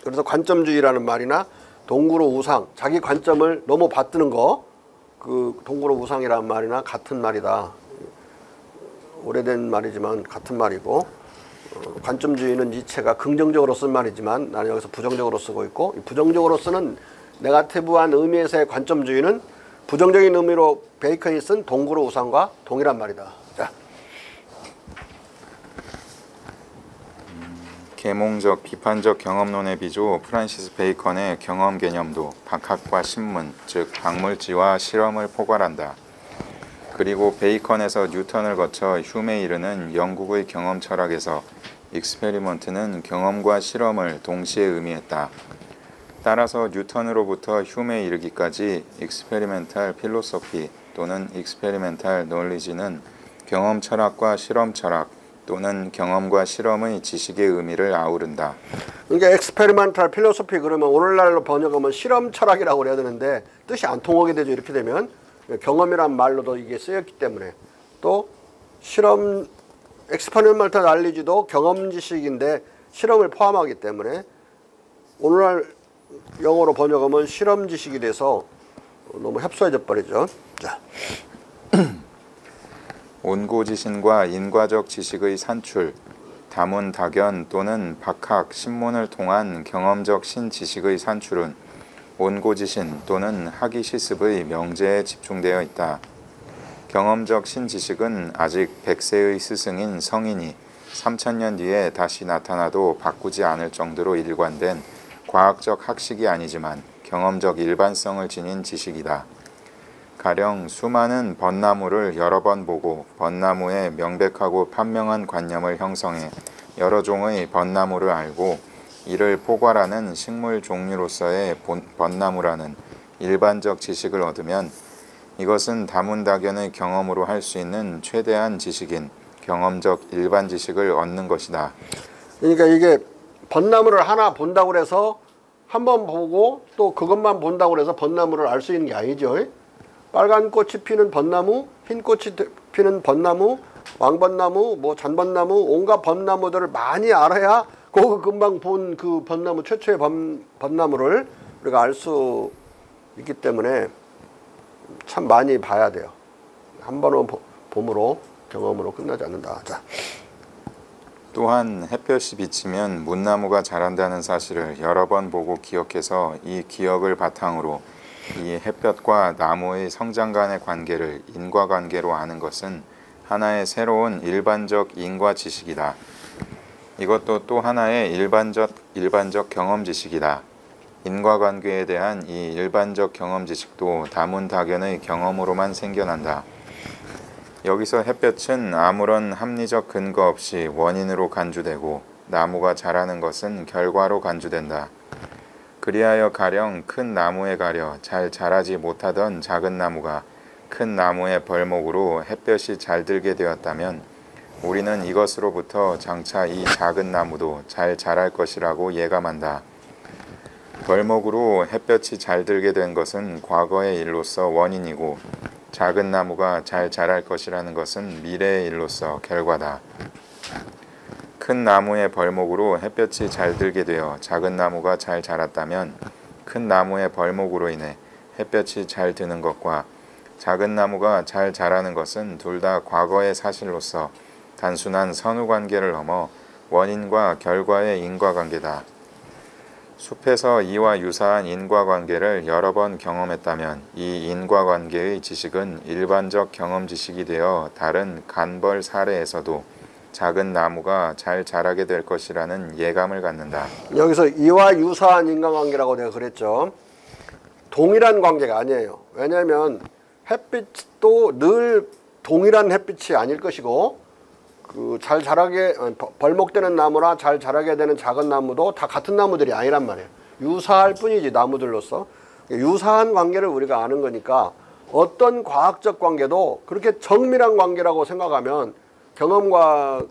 그래서 관점주의라는 말이나 동구로 우상, 자기 관점을 너무 받드는 거, 그 동구로 우상이라는 말이나 같은 말이다. 오래된 말이지만 같은 말이고, 관점주의는 니체가 긍정적으로 쓴 말이지만 나는 여기서 부정적으로 쓰고 있고, 부정적으로 쓰는 네거티브한 의미에서의 관점주의는 부정적인 의미로 베이컨이 쓴 동구로 우상과 동일한 말이다. 자. 계몽적, 비판적 경험론의 비조 프란시스 베이컨의 경험 개념도 박학과 신문, 즉 박물지와 실험을 포괄한다. 그리고 베이컨에서 뉴턴을 거쳐 휴메에 이르는 영국의 경험 철학에서 익스페리먼트는 경험과 실험을 동시에 의미했다. 따라서 뉴턴으로부터 휴메에 이르기까지 익스페리멘탈 필로소피 또는 익스페리멘탈 논리지는 경험 철학과 실험 철학 또는 경험과 실험의 지식의 의미를 아우른다. 그러니까 익스페리멘탈 필로소피 그러면 오늘날로 번역하면 실험 철학이라고 그래야 되는데 뜻이 안 통하게 되죠. 이렇게 되면 경험이란 말로도 이게 쓰였기 때문에 또 실험 익스페리멘탈 난리지도 경험 지식인데 실험을 포함하기 때문에 오늘날 영어로 번역하면 실험 지식이 돼서 너무 협소해져 버리죠. 자. 온고지신과 인과적 지식의 산출, 다문다견 또는 박학, 신문을 통한 경험적 신지식의 산출은 온고지신 또는 학이시습의 명제에 집중되어 있다. 경험적 신지식은 아직 100세의 스승인 성인이 3000년 뒤에 다시 나타나도 바꾸지 않을 정도로 일관된 과학적 학식이 아니지만 경험적 일반성을 지닌 지식이다. 가령 수많은 벚나무를 여러 번 보고 벚나무의 명백하고 판명한 관념을 형성해 여러 종의 벚나무를 알고 이를 포괄하는 식물 종류로서의 벚나무라는 일반적 지식을 얻으면 이것은 다문다견의 경험으로 할 수 있는 최대한 지식인 경험적 일반 지식을 얻는 것이다. 그러니까 이게 벚나무를 하나 본다고 해서 한 번 보고 또 그것만 본다고 해서 벚나무를 알 수 있는 게 아니죠. 빨간 꽃이 피는 벚나무, 흰 꽃이 피는 벚나무, 왕벚나무, 뭐 잔벚나무, 온갖 벚나무들을 많이 알아야 그 금방 본 그 벚나무 최초의 벚나무를 우리가 알 수 있기 때문에 참 많이 봐야 돼요. 한 번은 봄으로 경험으로 끝나지 않는다. 자. 또한 햇볕이 비치면 문나무가 자란다는 사실을 여러 번 보고 기억해서 이 기억을 바탕으로 이 햇볕과 나무의 성장 간의 관계를 인과관계로 아는 것은 하나의 새로운 일반적 인과 지식이다. 이것도 또 하나의 일반적 경험 지식이다. 인과관계에 대한 이 일반적 경험 지식도 다문다견의 경험으로만 생겨난다. 여기서 햇볕은 아무런 합리적 근거 없이 원인으로 간주되고 나무가 자라는 것은 결과로 간주된다. 그리하여 가령 큰 나무에 가려 잘 자라지 못하던 작은 나무가 큰 나무의 벌목으로 햇볕이 잘 들게 되었다면 우리는 이것으로부터 장차 이 작은 나무도 잘 자랄 것이라고 예감한다. 벌목으로 햇볕이 잘 들게 된 것은 과거의 일로서 원인이고 작은 나무가 잘 자랄 것이라는 것은 미래의 일로서 결과다. 큰 나무의 벌목으로 햇볕이 잘 들게 되어 작은 나무가 잘 자랐다면 큰 나무의 벌목으로 인해 햇볕이 잘 드는 것과 작은 나무가 잘 자라는 것은 둘 다 과거의 사실로서 단순한 선후관계를 넘어 원인과 결과의 인과관계다. 숲에서 이와 유사한 인과관계를 여러 번 경험했다면 이 인과관계의 지식은 일반적 경험 지식이 되어 다른 간벌 사례에서도 작은 나무가 잘 자라게 될 것이라는 예감을 갖는다. 여기서 이와 유사한 인과관계라고 내가 그랬죠. 동일한 관계가 아니에요. 왜냐하면 햇빛도 늘 동일한 햇빛이 아닐 것이고 그 잘 자라게 벌목되는 나무나 잘 자라게 되는 작은 나무도 다 같은 나무들이 아니란 말이에요. 유사할 뿐이지 나무들로서. 유사한 관계를 우리가 아는 거니까 어떤 과학적 관계도 그렇게 정밀한 관계라고 생각하면 경험과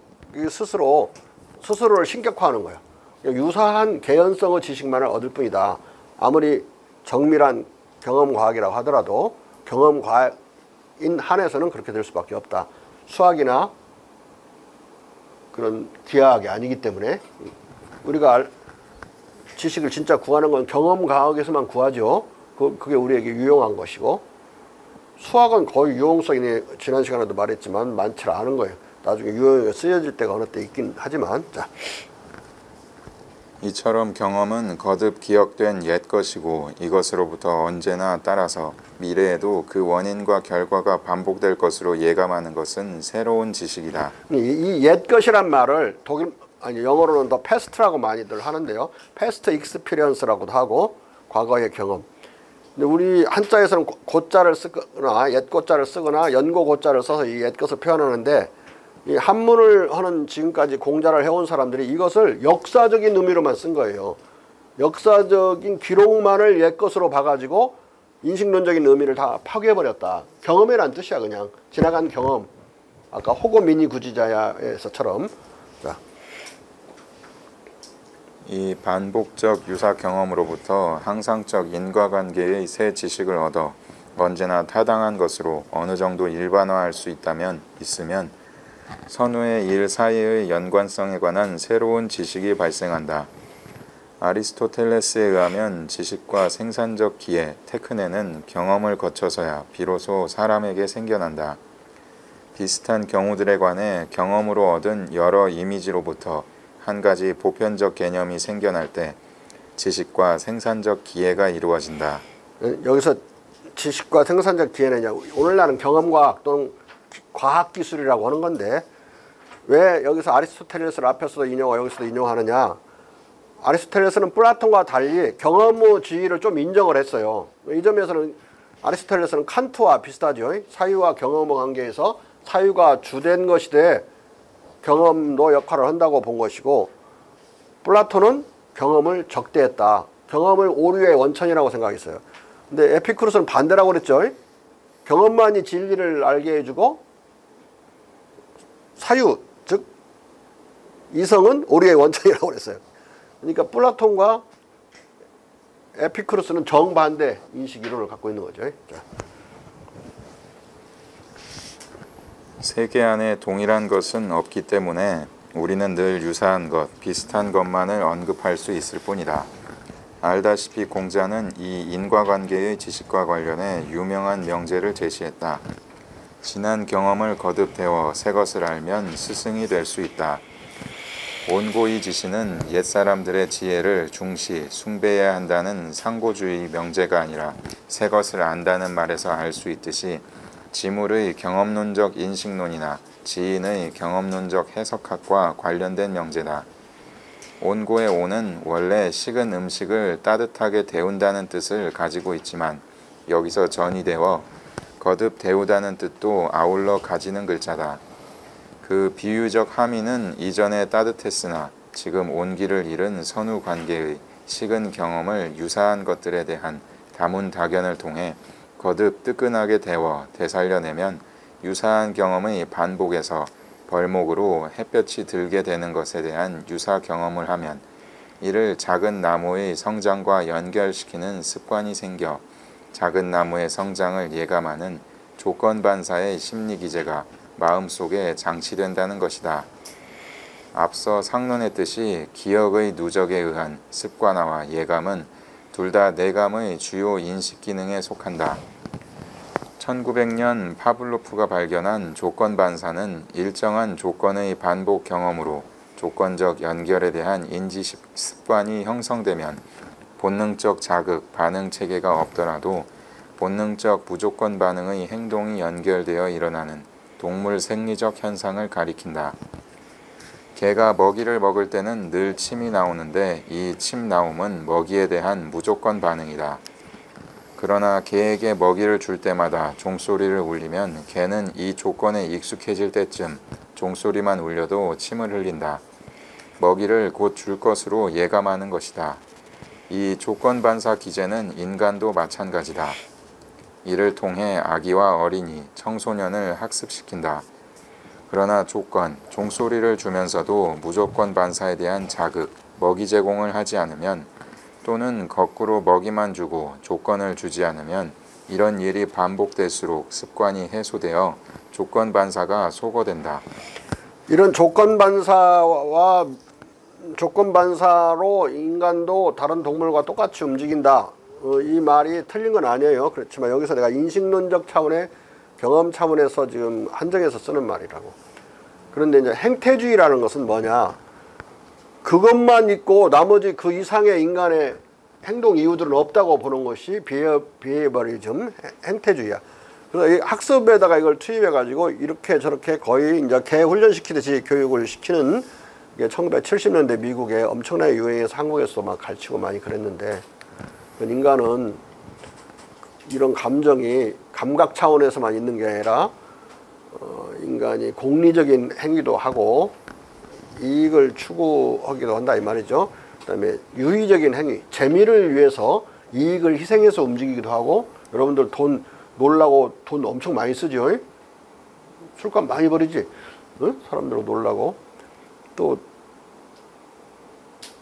스스로를 신격화하는 거예요. 유사한 개연성의 지식만을 얻을 뿐이다. 아무리 정밀한 경험과학이라고 하더라도 경험과학인 한에서는 그렇게 될 수밖에 없다. 수학이나 그런 기하학이 아니기 때문에 우리가 지식을 진짜 구하는 건 경험과학에서만 구하죠. 그게 우리에게 유용한 것이고 수학은 거의 유용성이 지난 시간에도 말했지만 많지 않은 거예요. 나중에 유용하게 쓰여질 때가 어느 때 있긴 하지만 자. 이처럼 경험은 거듭 기억된 옛 것이고 이것으로부터 언제나 따라서 미래에도 그 원인과 결과가 반복될 것으로 예감하는 것은 새로운 지식이다. 이 옛 것이란 말을 영어로는 더 패스트라고 많이들 하는데요. 패스트 익스피리언스라고도 하고 과거의 경험. 근데 우리 한자에서는 고자를 쓰거나 옛 고자를 쓰거나 연고 고자를 써서 이 옛 것을 표현하는데 이 한문을 하는 지금까지 공자를 해온 사람들이 이것을 역사적인 의미로만 쓴 거예요. 역사적인 기록만을 옛것으로 봐가지고 인식론적인 의미를 다 파괴해버렸다. 경험이란 뜻이야 그냥. 지나간 경험. 아까 호고 미니 구지자야에서처럼. 자. 이 반복적 유사 경험으로부터 항상적 인과관계의 새 지식을 얻어 언제나 타당한 것으로 어느 정도 일반화할 수 있으면 선후의 일 사이의 연관성에 관한 새로운 지식이 발생한다. 아리스토텔레스에 의하면 지식과 생산적 기회, 테크네는 경험을 거쳐서야 비로소 사람에게 생겨난다. 비슷한 경우들에 관해 경험으로 얻은 여러 이미지로부터 한 가지 보편적 개념이 생겨날 때 지식과 생산적 기회가 이루어진다. 여기서 지식과 생산적 기회는 오늘날은 경험과학 또는 과학기술이라고 하는 건데, 왜 여기서 아리스토텔레스를 앞에서도 인용하고 여기서도 인용하느냐. 아리스토텔레스는 플라톤과 달리 경험주의를 좀 인정을 했어요. 이 점에서는 아리스토텔레스는 칸트와 비슷하죠. 사유와 경험의 관계에서 사유가 주된 것이 돼 경험도 역할을 한다고 본 것이고, 플라톤은 경험을 적대했다. 경험을 오류의 원천이라고 생각했어요. 근데 에피쿠로스는 반대라고 그랬죠. 경험만이 진리를 알게 해주고 사유, 즉 이성은 오류의 원천이라고 그랬어요. 그러니까 플라톤과 에피쿠로스는 정반대 인식 이론을 갖고 있는 거죠. 자. 세계 안에 동일한 것은 없기 때문에 우리는 늘 유사한 것, 비슷한 것만을 언급할 수 있을 뿐이다. 알다시피 공자는 이 인과관계의 지식과 관련해 유명한 명제를 제시했다. 지난 경험을 거듭 배워 새 것을 알면 스승이 될 수 있다. 온고이 지시는 옛사람들의 지혜를 중시, 숭배해야 한다는 상고주의 명제가 아니라 새 것을 안다는 말에서 알 수 있듯이 지물의 경험론적 인식론이나 지인의 경험론적 해석학과 관련된 명제다. 온고의 온은 원래 식은 음식을 따뜻하게 데운다는 뜻을 가지고 있지만 여기서 전이되어 거듭 데우다는 뜻도 아울러 가지는 글자다. 그 비유적 함의는 이전에 따뜻했으나 지금 온기를 잃은 선후 관계의 식은 경험을 유사한 것들에 대한 다문다견을 통해 거듭 뜨끈하게 데워 되살려내면 유사한 경험의 반복에서 벌목으로 햇볕이 들게 되는 것에 대한 유사 경험을 하면 이를 작은 나무의 성장과 연결시키는 습관이 생겨 작은 나무의 성장을 예감하는 조건반사의 심리기제가 마음속에 장치된다는 것이다. 앞서 상론했듯이 기억의 누적에 의한 습관화와 예감은 둘 다 내감의 주요 인식기능에 속한다. 1900년 파블로프가 발견한 조건반사는 일정한 조건의 반복 경험으로 조건적 연결에 대한 인지 습관이 형성되면 본능적 자극, 반응 체계가 없더라도 본능적 무조건 반응의 행동이 연결되어 일어나는 동물 생리적 현상을 가리킨다. 개가 먹이를 먹을 때는 늘 침이 나오는데 이 침 나옴은 먹이에 대한 무조건 반응이다. 그러나 개에게 먹이를 줄 때마다 종소리를 울리면 개는 이 조건에 익숙해질 때쯤 종소리만 울려도 침을 흘린다. 먹이를 곧 줄 것으로 예감하는 것이다. 이 조건반사 기제는 인간도 마찬가지다. 이를 통해 아기와 어린이, 청소년을 학습시킨다. 그러나 조건, 종소리를 주면서도 무조건 반사에 대한 자극, 먹이 제공을 하지 않으면 또는 거꾸로 먹이만 주고 조건을 주지 않으면 이런 일이 반복될수록 습관이 해소되어 조건 반사가 소거된다. 이런 조건 반사와 조건 반사로 인간도 다른 동물과 똑같이 움직인다. 이 말이 틀린 건 아니에요. 그렇지만 여기서 내가 인식론적 차원의 경험 차원에서 지금 한정해서 쓰는 말이라고. 그런데 이제 행태주의라는 것은 뭐냐? 그것만 있고 나머지 그 이상의 인간의 행동 이유들은 없다고 보는 것이 비헤이버리즘, 행태주의야. 그래서 이 학습에다가 이걸 투입해가지고 이렇게 저렇게 거의 이제 개 훈련시키듯이 교육을 시키는 게 1970년대 미국에 엄청나게 유행해서 한국에서도 막 가르치고 많이 그랬는데, 인간은 이런 감정이 감각 차원에서만 있는 게 아니라 인간이 공리적인 행위도 하고 이익을 추구하기도 한다 이 말이죠. 그다음에 유의적인 행위, 재미를 위해서 이익을 희생해서 움직이기도 하고, 여러분들 돈 놀라고 돈 엄청 많이 쓰죠. 술값 많이 버리지. 응? 사람들 놀라고. 또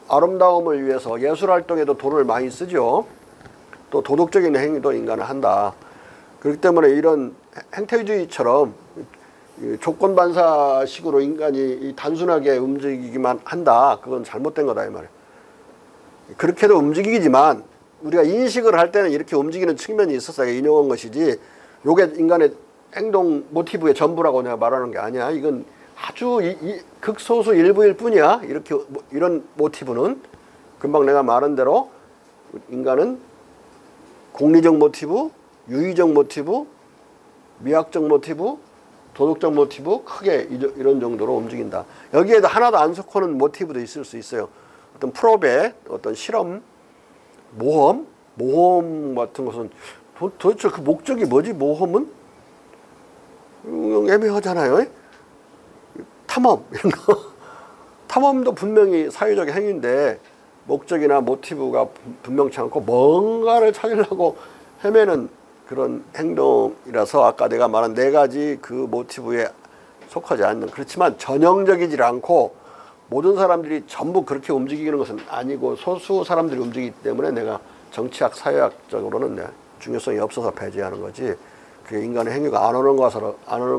아름다움을 위해서 예술활동에도 돈을 많이 쓰죠. 또 도덕적인 행위도 인간은 한다. 그렇기 때문에 이런 행태주의처럼 조건반사식으로 인간이 단순하게 움직이기만 한다. 그건 잘못된 거다 이 말이에요. 그렇게도 움직이지만 우리가 인식을 할 때는 이렇게 움직이는 측면이 있어서 인용한 것이지, 요게 인간의 행동 모티브의 전부라고 내가 말하는 게 아니야. 이건 아주 극소수 일부일 뿐이야. 이렇게 이런 모티브는 금방 내가 말한 대로 인간은 공리적 모티브, 유의적 모티브, 미학적 모티브, 도덕적 모티브 크게 이런 정도로 움직인다. 여기에도 하나도 안 섞어놓은 모티브도 있을 수 있어요. 어떤 프로베, 어떤 실험, 모험 같은 것은 도대체 그 목적이 뭐지? 모험은 애매하잖아요. 탐험 이런 거 탐험도 분명히 사회적 행위인데 목적이나 모티브가 분명치 않고 뭔가를 찾으려고 헤매는 그런 행동이라서 아까 내가 말한 네 가지 그 모티브에 속하지 않는, 그렇지만 전형적이지 않고 모든 사람들이 전부 그렇게 움직이는 것은 아니고 소수 사람들이 움직이기 때문에 내가 정치학, 사회학적으로는 중요성이 없어서 배제하는 거지, 그게 인간의 행위가 안 오는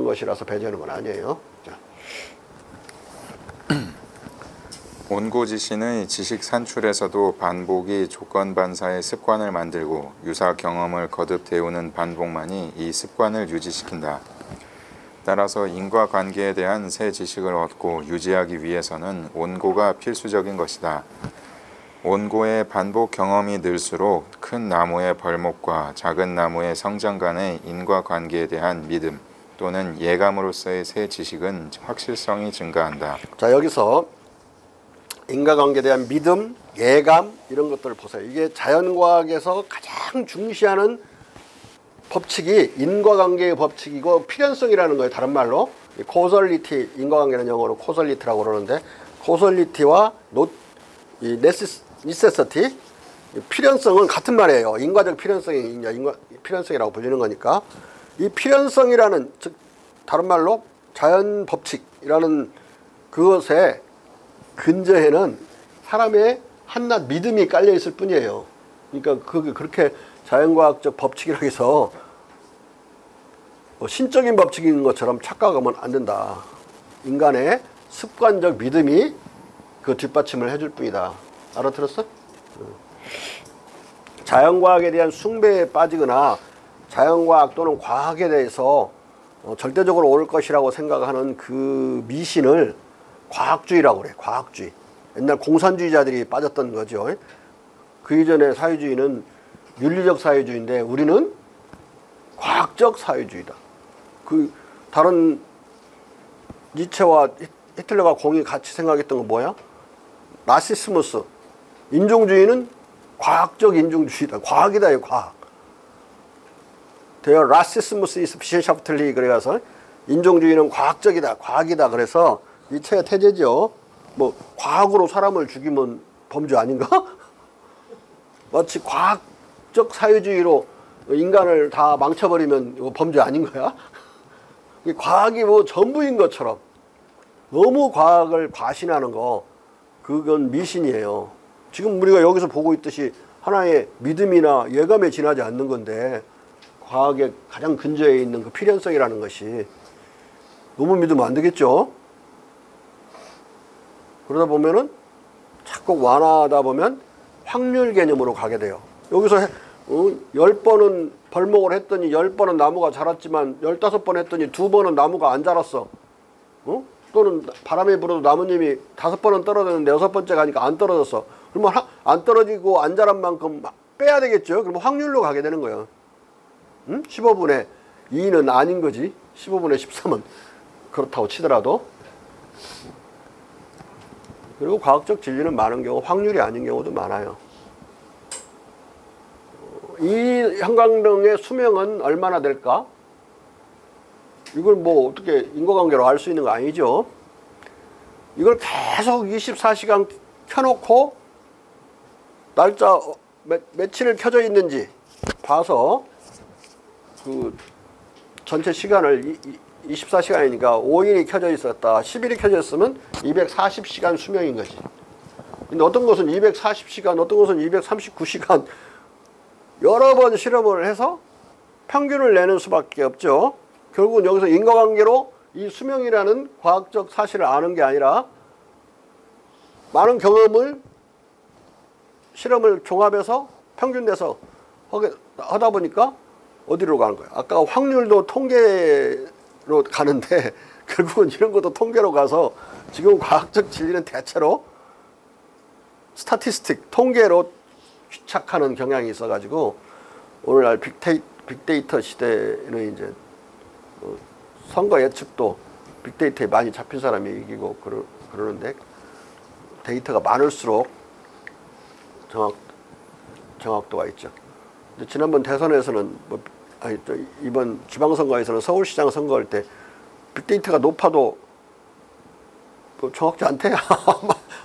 것이라서 배제하는 건 아니에요. 자. 온고지신의 지식 산출에서도 반복이 조건반사의 습관을 만들고 유사 경험을 거듭 데우는 반복만이 이 습관을 유지시킨다. 따라서 인과관계에 대한 새 지식을 얻고 유지하기 위해서는 온고가 필수적인 것이다. 온고의 반복 경험이 늘수록 큰 나무의 벌목과 작은 나무의 성장 간의 인과관계에 대한 믿음 또는 예감으로서의 새 지식은 확실성이 증가한다. 자, 여기서 인과관계에 대한 믿음, 예감 이런 것들을 보세요. 이게 자연과학에서 가장 중시하는 법칙이 인과관계의 법칙이고 필연성이라는 거예요. 다른 말로 코설리티, 인과관계는 영어로 코설리티라고 그러는데 코설리티와 니세서티, 필연성은 같은 말이에요. 인과적 필연성이 필연성이라고 불리는 거니까 이 필연성이라는, 즉 다른 말로 자연 법칙이라는 그것에 근저에는 사람의 한낱 믿음이 깔려 있을 뿐이에요. 그러니까 그게 그렇게 자연과학적 법칙이라고 해서 신적인 법칙인 것처럼 착각하면 안 된다. 인간의 습관적 믿음이 그 뒷받침을 해줄 뿐이다. 알아들었어? 자연과학에 대한 숭배에 빠지거나 자연과학 또는 과학에 대해서 절대적으로 옳을 것이라고 생각하는 그 미신을 과학주의라고 그래. 과학주의. 옛날 공산주의자들이 빠졌던 거죠. 그 이전에 사회주의는 윤리적 사회주의인데 우리는 과학적 사회주의다. 그 다른 니체와 히틀러가 공이 같이 생각했던 건 뭐야? 나시스무스. 인종주의는 과학적 인종주의다. 과학이다. 이 과학. Der Rassismus ist wissenschaftlich. 그래서 인종주의는 과학적이다. 과학이다. 그래서 니체의 태제죠. 뭐 과학으로 사람을 죽이면 범죄 아닌가? 마치 과학적 사회주의로 인간을 다 망쳐버리면 이거 범죄 아닌 거야? 과학이 뭐 전부인 것처럼 너무 과학을 과신하는 거, 그건 미신이에요. 지금 우리가 여기서 보고 있듯이 하나의 믿음이나 예감에 지나지 않는 건데 과학의 가장 근저에 있는 그 필연성이라는 것이 너무 믿으면 안 되겠죠? 그러다 보면은 자꾸 완화하다 보면 확률 개념으로 가게 돼요. 여기서 10번은 벌목을 했더니 10번은 나무가 자랐지만 15번 했더니 2번은 나무가 안 자랐어. 또는 바람이 불어도 나무님이 5번은 떨어졌는데 6번째 가니까 안 떨어졌어. 그러면 안 떨어지고 안 자란 만큼 빼야 되겠죠. 그러면 확률로 가게 되는 거예요. 15분의 2는 아닌 거지. 15분의 13은 그렇다고 치더라도. 그리고 과학적 진리는 많은 경우 확률이 아닌 경우도 많아요. 이 형광등의 수명은 얼마나 될까? 이걸 뭐 어떻게 인과관계로 알 수 있는 거 아니죠. 이걸 계속 24시간 켜놓고 날짜 며칠을 켜져 있는지 봐서 그 전체 시간을 24시간이니까 5일이 켜져 있었다, 10일이 켜져 있으면 240시간 수명인 거지. 근데 어떤 것은 240시간, 어떤 것은 239시간 여러 번 실험을 해서 평균을 내는 수밖에 없죠. 결국은 여기서 인과관계로 이 수명이라는 과학적 사실을 아는 게 아니라 많은 경험을, 실험을 종합해서 평균 내서 하다 보니까 어디로 가는 거예요? 아까 확률도 통계로 가는데 결국은 이런 것도 통계로 가서 지금 과학적 진리는 대체로 스타티스틱, 통계로 귀착하는 경향이 있어가지고 오늘날 빅데이터 시대는 이제 선거 예측도 빅데이터에 많이 잡힌 사람이 이기고 그러는데 데이터가 많을수록 정확도가 있죠. 근데 지난번 대선에서는 이번 지방선거에서는 서울시장 선거할 때 빅데이터가 높아도 정확지 않대.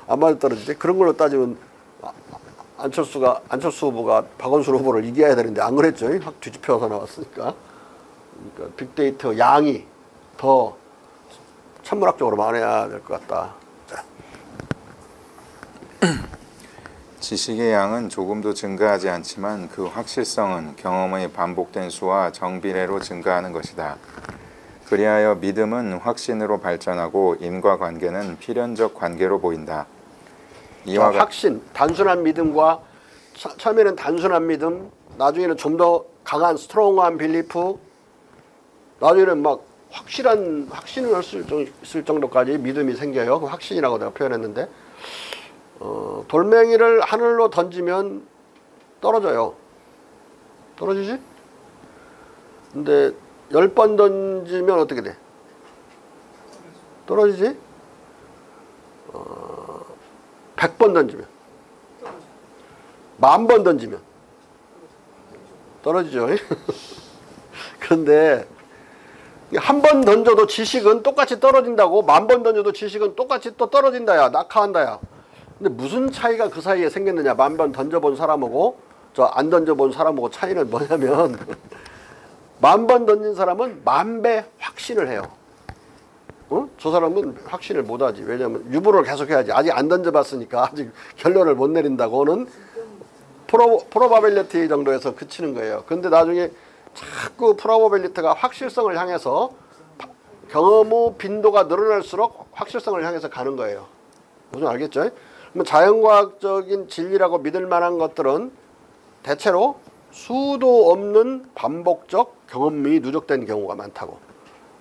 안 맞아 떨어지지. 그런 걸로 따지면 안철수 후보가 박원순 후보를 이겨야 되는데 안 그랬죠. 확 뒤집혀서 나왔으니까. 그러니까 빅데이터 양이 더 천문학적으로 많아야 될 것 같다. 자. 지식의 양은 조금도 증가하지 않지만 그 확실성은 경험의 반복된 수와 정비례로 증가하는 것이다. 그리하여 믿음은 확신으로 발전하고 인과관계는 필연적 관계로 보인다. 이와 확신, 단순한 믿음과 처음에는 단순한 믿음, 나중에는 좀 더 강한 스트롱한 빌리프, 나중에는 막 확신을 쓸 정도까지 믿음이 생겨요. 그 확신이라고 내가 표현했는데 돌멩이를 하늘로 던지면 떨어져요. 떨어지지? 근데 10번 던지면 어떻게 돼? 떨어지지? 100번 던지면 10,000번 던지면 떨어지죠. 그런데 한 번 던져도 지식은 똑같이 떨어진다고, 10,000번 던져도 지식은 똑같이 또 떨어진다야, 낙하한다야. 근데 무슨 차이가 그 사이에 생겼느냐? 10,000번 던져본 사람하고 저 안 던져본 사람하고 차이는 뭐냐면 10,000번 던진 사람은 10,000배 확신을 해요. 저 사람은 확신을 못하지. 왜냐하면 유보를 계속해야지. 아직 안 던져봤으니까 아직 결론을 못 내린다고는 프로바빌리티 정도에서 그치는 거예요. 근데 나중에 자꾸 프로바빌리티가 확실성을 향해서 경험 빈도가 늘어날수록 확실성을 향해서 가는 거예요. 무슨 알겠죠? 그러면 자연과학적인 진리라고 믿을 만한 것들은 대체로 수도 없는 반복적 경험이 누적된 경우가 많다고.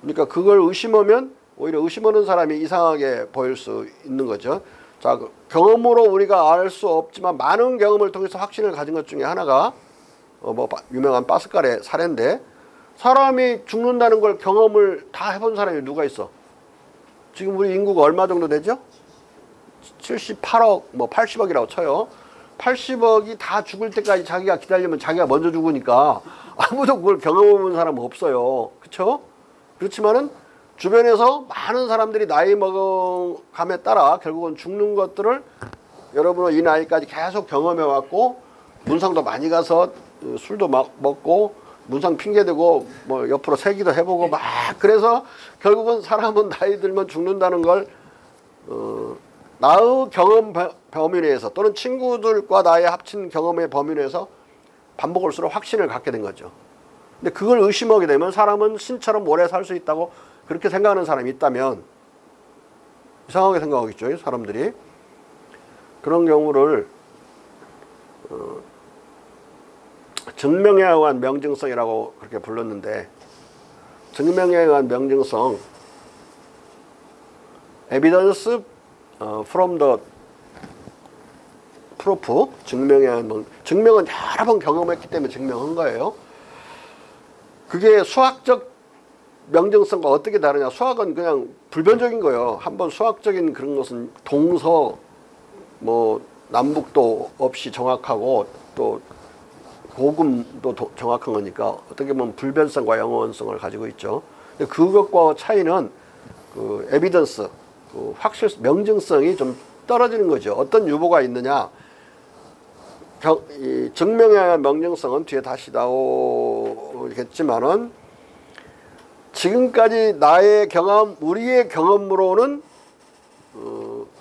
그러니까 그걸 의심하면 오히려 의심하는 사람이 이상하게 보일 수 있는 거죠. 자, 경험으로 우리가 알 수 없지만 많은 경험을 통해서 확신을 가진 것 중에 하나가 유명한 파스칼의 사례인데, 사람이 죽는다는 걸 경험을 다 해본 사람이 누가 있어? 지금 우리 인구가 얼마 정도 되죠? 78억, 80억이라고 쳐요. 80억이 다 죽을 때까지 자기가 기다리면 자기가 먼저 죽으니까 아무도 그걸 경험해본 사람은 없어요. 그렇죠? 그렇지만은 주변에서 많은 사람들이 나이 먹어감에 따라 결국은 죽는 것들을 여러분은 이 나이까지 계속 경험해왔고, 문상도 많이 가서 술도 막 먹고 문상 핑계대고 옆으로 세기도 해보고 막, 그래서 결국은 사람은 나이 들면 죽는다는 걸 나의 경험 범위 내에서 또는 친구들과 나의 합친 경험의 범위 내에서 반복할수록 확신을 갖게 된 거죠. 근데 그걸 의심하게 되면 사람은 신처럼 오래 살 수 있다고 그렇게 생각하는 사람이 있다면 이상하게 생각하겠죠, 사람들이. 그런 경우를 증명에 의한 명증성이라고 그렇게 불렀는데, 증명에 의한 명증성, evidence from the proof, 증명에 의한 증명은 여러 번 경험했기 때문에 증명한 거예요. 그게 수학적 명증성과 어떻게 다르냐? 수학은 그냥 불변적인 거예요. 한번 수학적인 그런 것은 동서 남북도 없이 정확하고 또 고금도 정확한 거니까 어떻게 보면 불변성과 영원성을 가지고 있죠. 근데 그것과 차이는 그 에비던스, 그 명증성이 좀 떨어지는 거죠. 어떤 유보가 있느냐? 이 증명에 의한 명증성은 뒤에 다시 나오겠지만은, 지금까지 나의 경험, 우리의 경험으로는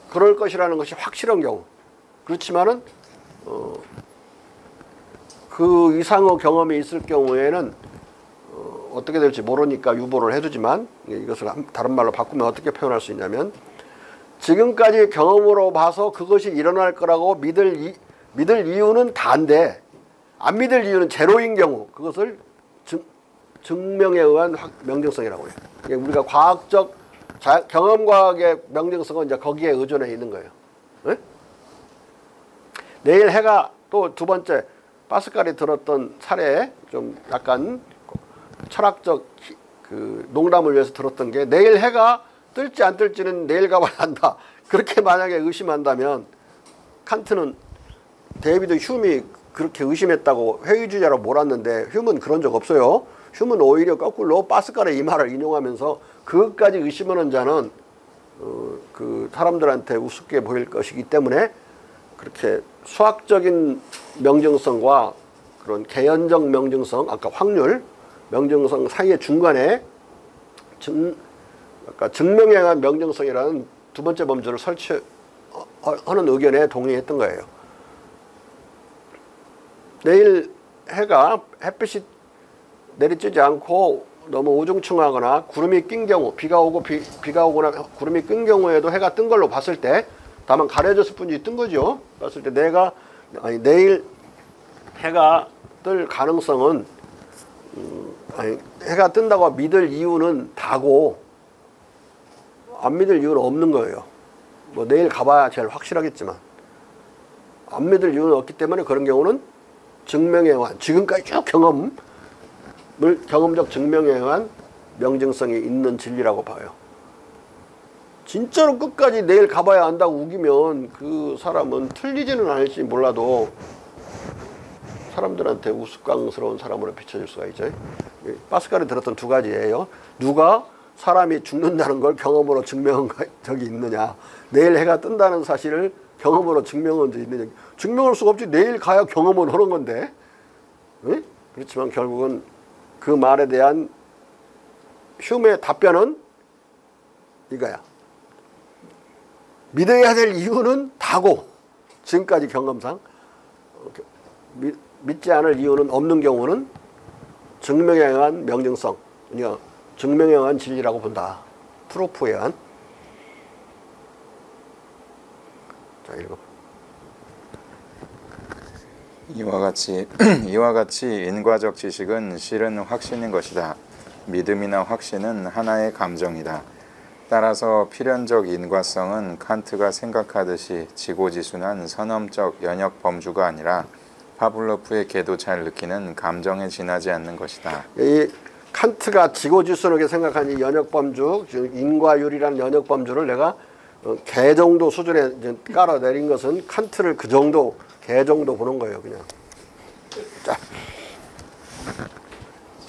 그럴 것이라는 것이 확실한 경우. 그렇지만은 그 이상의 경험이 있을 경우에는 어떻게 될지 모르니까 유보를 해두지만, 이것을 다른 말로 바꾸면 어떻게 표현할 수 있냐면, 지금까지 경험으로 봐서 그것이 일어날 거라고 믿을 이유는 다인데 안 믿을 이유는 제로인 경우, 그것을 증명에 의한 명정성이라고 해요. 우리가 과학적 경험과학의 명정성은 이제 거기에 의존해 있는 거예요. 네? 내일 해가 또 두 번째 파스칼이 들었던 사례에 좀 약간 철학적 그 농담을 위해서 들었던 게 내일 해가 뜰지 안 뜰지는 내일 가봐야 한다. 그렇게 만약에 의심한다면 칸트는 데이비드 휴미 그렇게 의심했다고 회의주자로 몰았는데 휴는 그런 적 없어요. 휴는 오히려 거꾸로 파스칼의 이 말을 인용하면서 그것까지 의심하는 자는 그 사람들한테 우습게 보일 것이기 때문에 그렇게 수학적인 명정성과 그런 개연적 명정성, 아까 확률, 명정성 사이의 중간에 증명에 의한 명정성이라는 두 번째 범주를 설치하는 의견에 동의했던 거예요. 내일 해가 햇빛이 내리쬐지 않고 너무 우중충하거나 구름이 낀 경우, 비가 오거나 구름이 낀 경우에도 해가 뜬 걸로 봤을 때, 다만 가려졌을 뿐이지 뜬 거죠. 봤을 때 내일 해가 뜰 가능성은 해가 뜬다고 믿을 이유는 다고 안 믿을 이유는 없는 거예요. 뭐 내일 가봐야 제일 확실하겠지만 안 믿을 이유는 없기 때문에 그런 경우는 증명에 의한 지금까지 쭉 경험적 증명에 의한 명정성이 있는 진리라고 봐요. 진짜로 끝까지 내일 가봐야 안다고 우기면 그 사람은 틀리지는 않을지 몰라도 사람들한테 우스꽝스러운 사람으로 비춰질 수가 있죠. 파스칼이 들었던 두 가지예요. 누가 사람이 죽는다는 걸 경험으로 증명한 적이 있느냐, 내일 해가 뜬다는 사실을 경험으로 증명한 적이 있느냐. 증명할 수가 없지. 내일 가야 경험을 하는 건데. 네? 그렇지만 결국은 그 말에 대한 휴메의 답변은 이거야. 믿어야 될 이유는 다고, 지금까지 경험상 믿지 않을 이유는 없는 경우는 증명에 의한 명정성, 그러니까 증명에 의한 진리라고 본다. 프로프에 의한. 자, 읽어. 이와 같이 인과적 지식은 실은 확신인 것이다. 믿음이나 확신은 하나의 감정이다. 따라서 필연적 인과성은 칸트가 생각하듯이 지고지순한 선험적 연역 범주가 아니라 파블로프의 개도 잘 느끼는 감정에 지나지 않는 것이다. 이 칸트가 지고지순하게 생각한 이 연역 범주, 인과율이라는 연역 범주를 내가 개 정도 수준에 이제 깔아내린 것은 칸트를 그 정도, 개 정도 보는 거예요, 그냥. 자.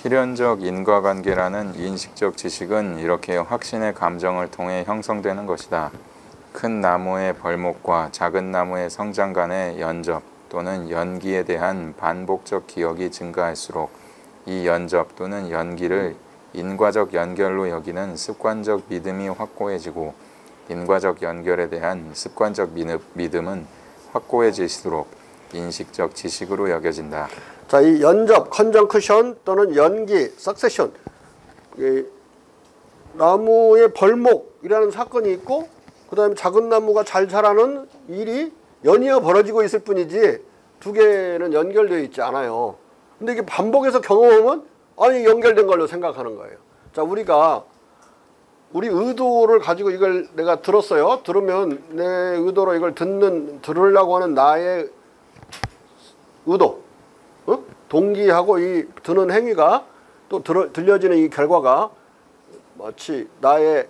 필연적 인과관계라는 인식적 지식은 이렇게 확신의 감정을 통해 형성되는 것이다. 큰 나무의 벌목과 작은 나무의 성장 간의 연접 또는 연기에 대한 반복적 기억이 증가할수록 이 연접 또는 연기를 인과적 연결로 여기는 습관적 믿음이 확고해지고, 인과적 연결에 대한 습관적 믿음은 확고해질수록 인식적 지식으로 여겨진다. 자, 이 연접, 컨정크션 또는 연기, 석세션, 나무의 벌목이라는 사건이 있고, 그 다음에 작은 나무가 잘 자라는 일이 연이어 벌어지고 있을 뿐이지 두 개는 연결되어 있지 않아요. 근데 이게 반복해서 경험하면 아니 연결된 걸로 생각하는 거예요. 자, 우리 의도를 가지고 이걸 내가 들었어요. 들으면 내 의도로 이걸 들으려고 하는 나의 의도, 동기하고 이 듣는 행위가 또 들려지는 이 결과가 마치 나의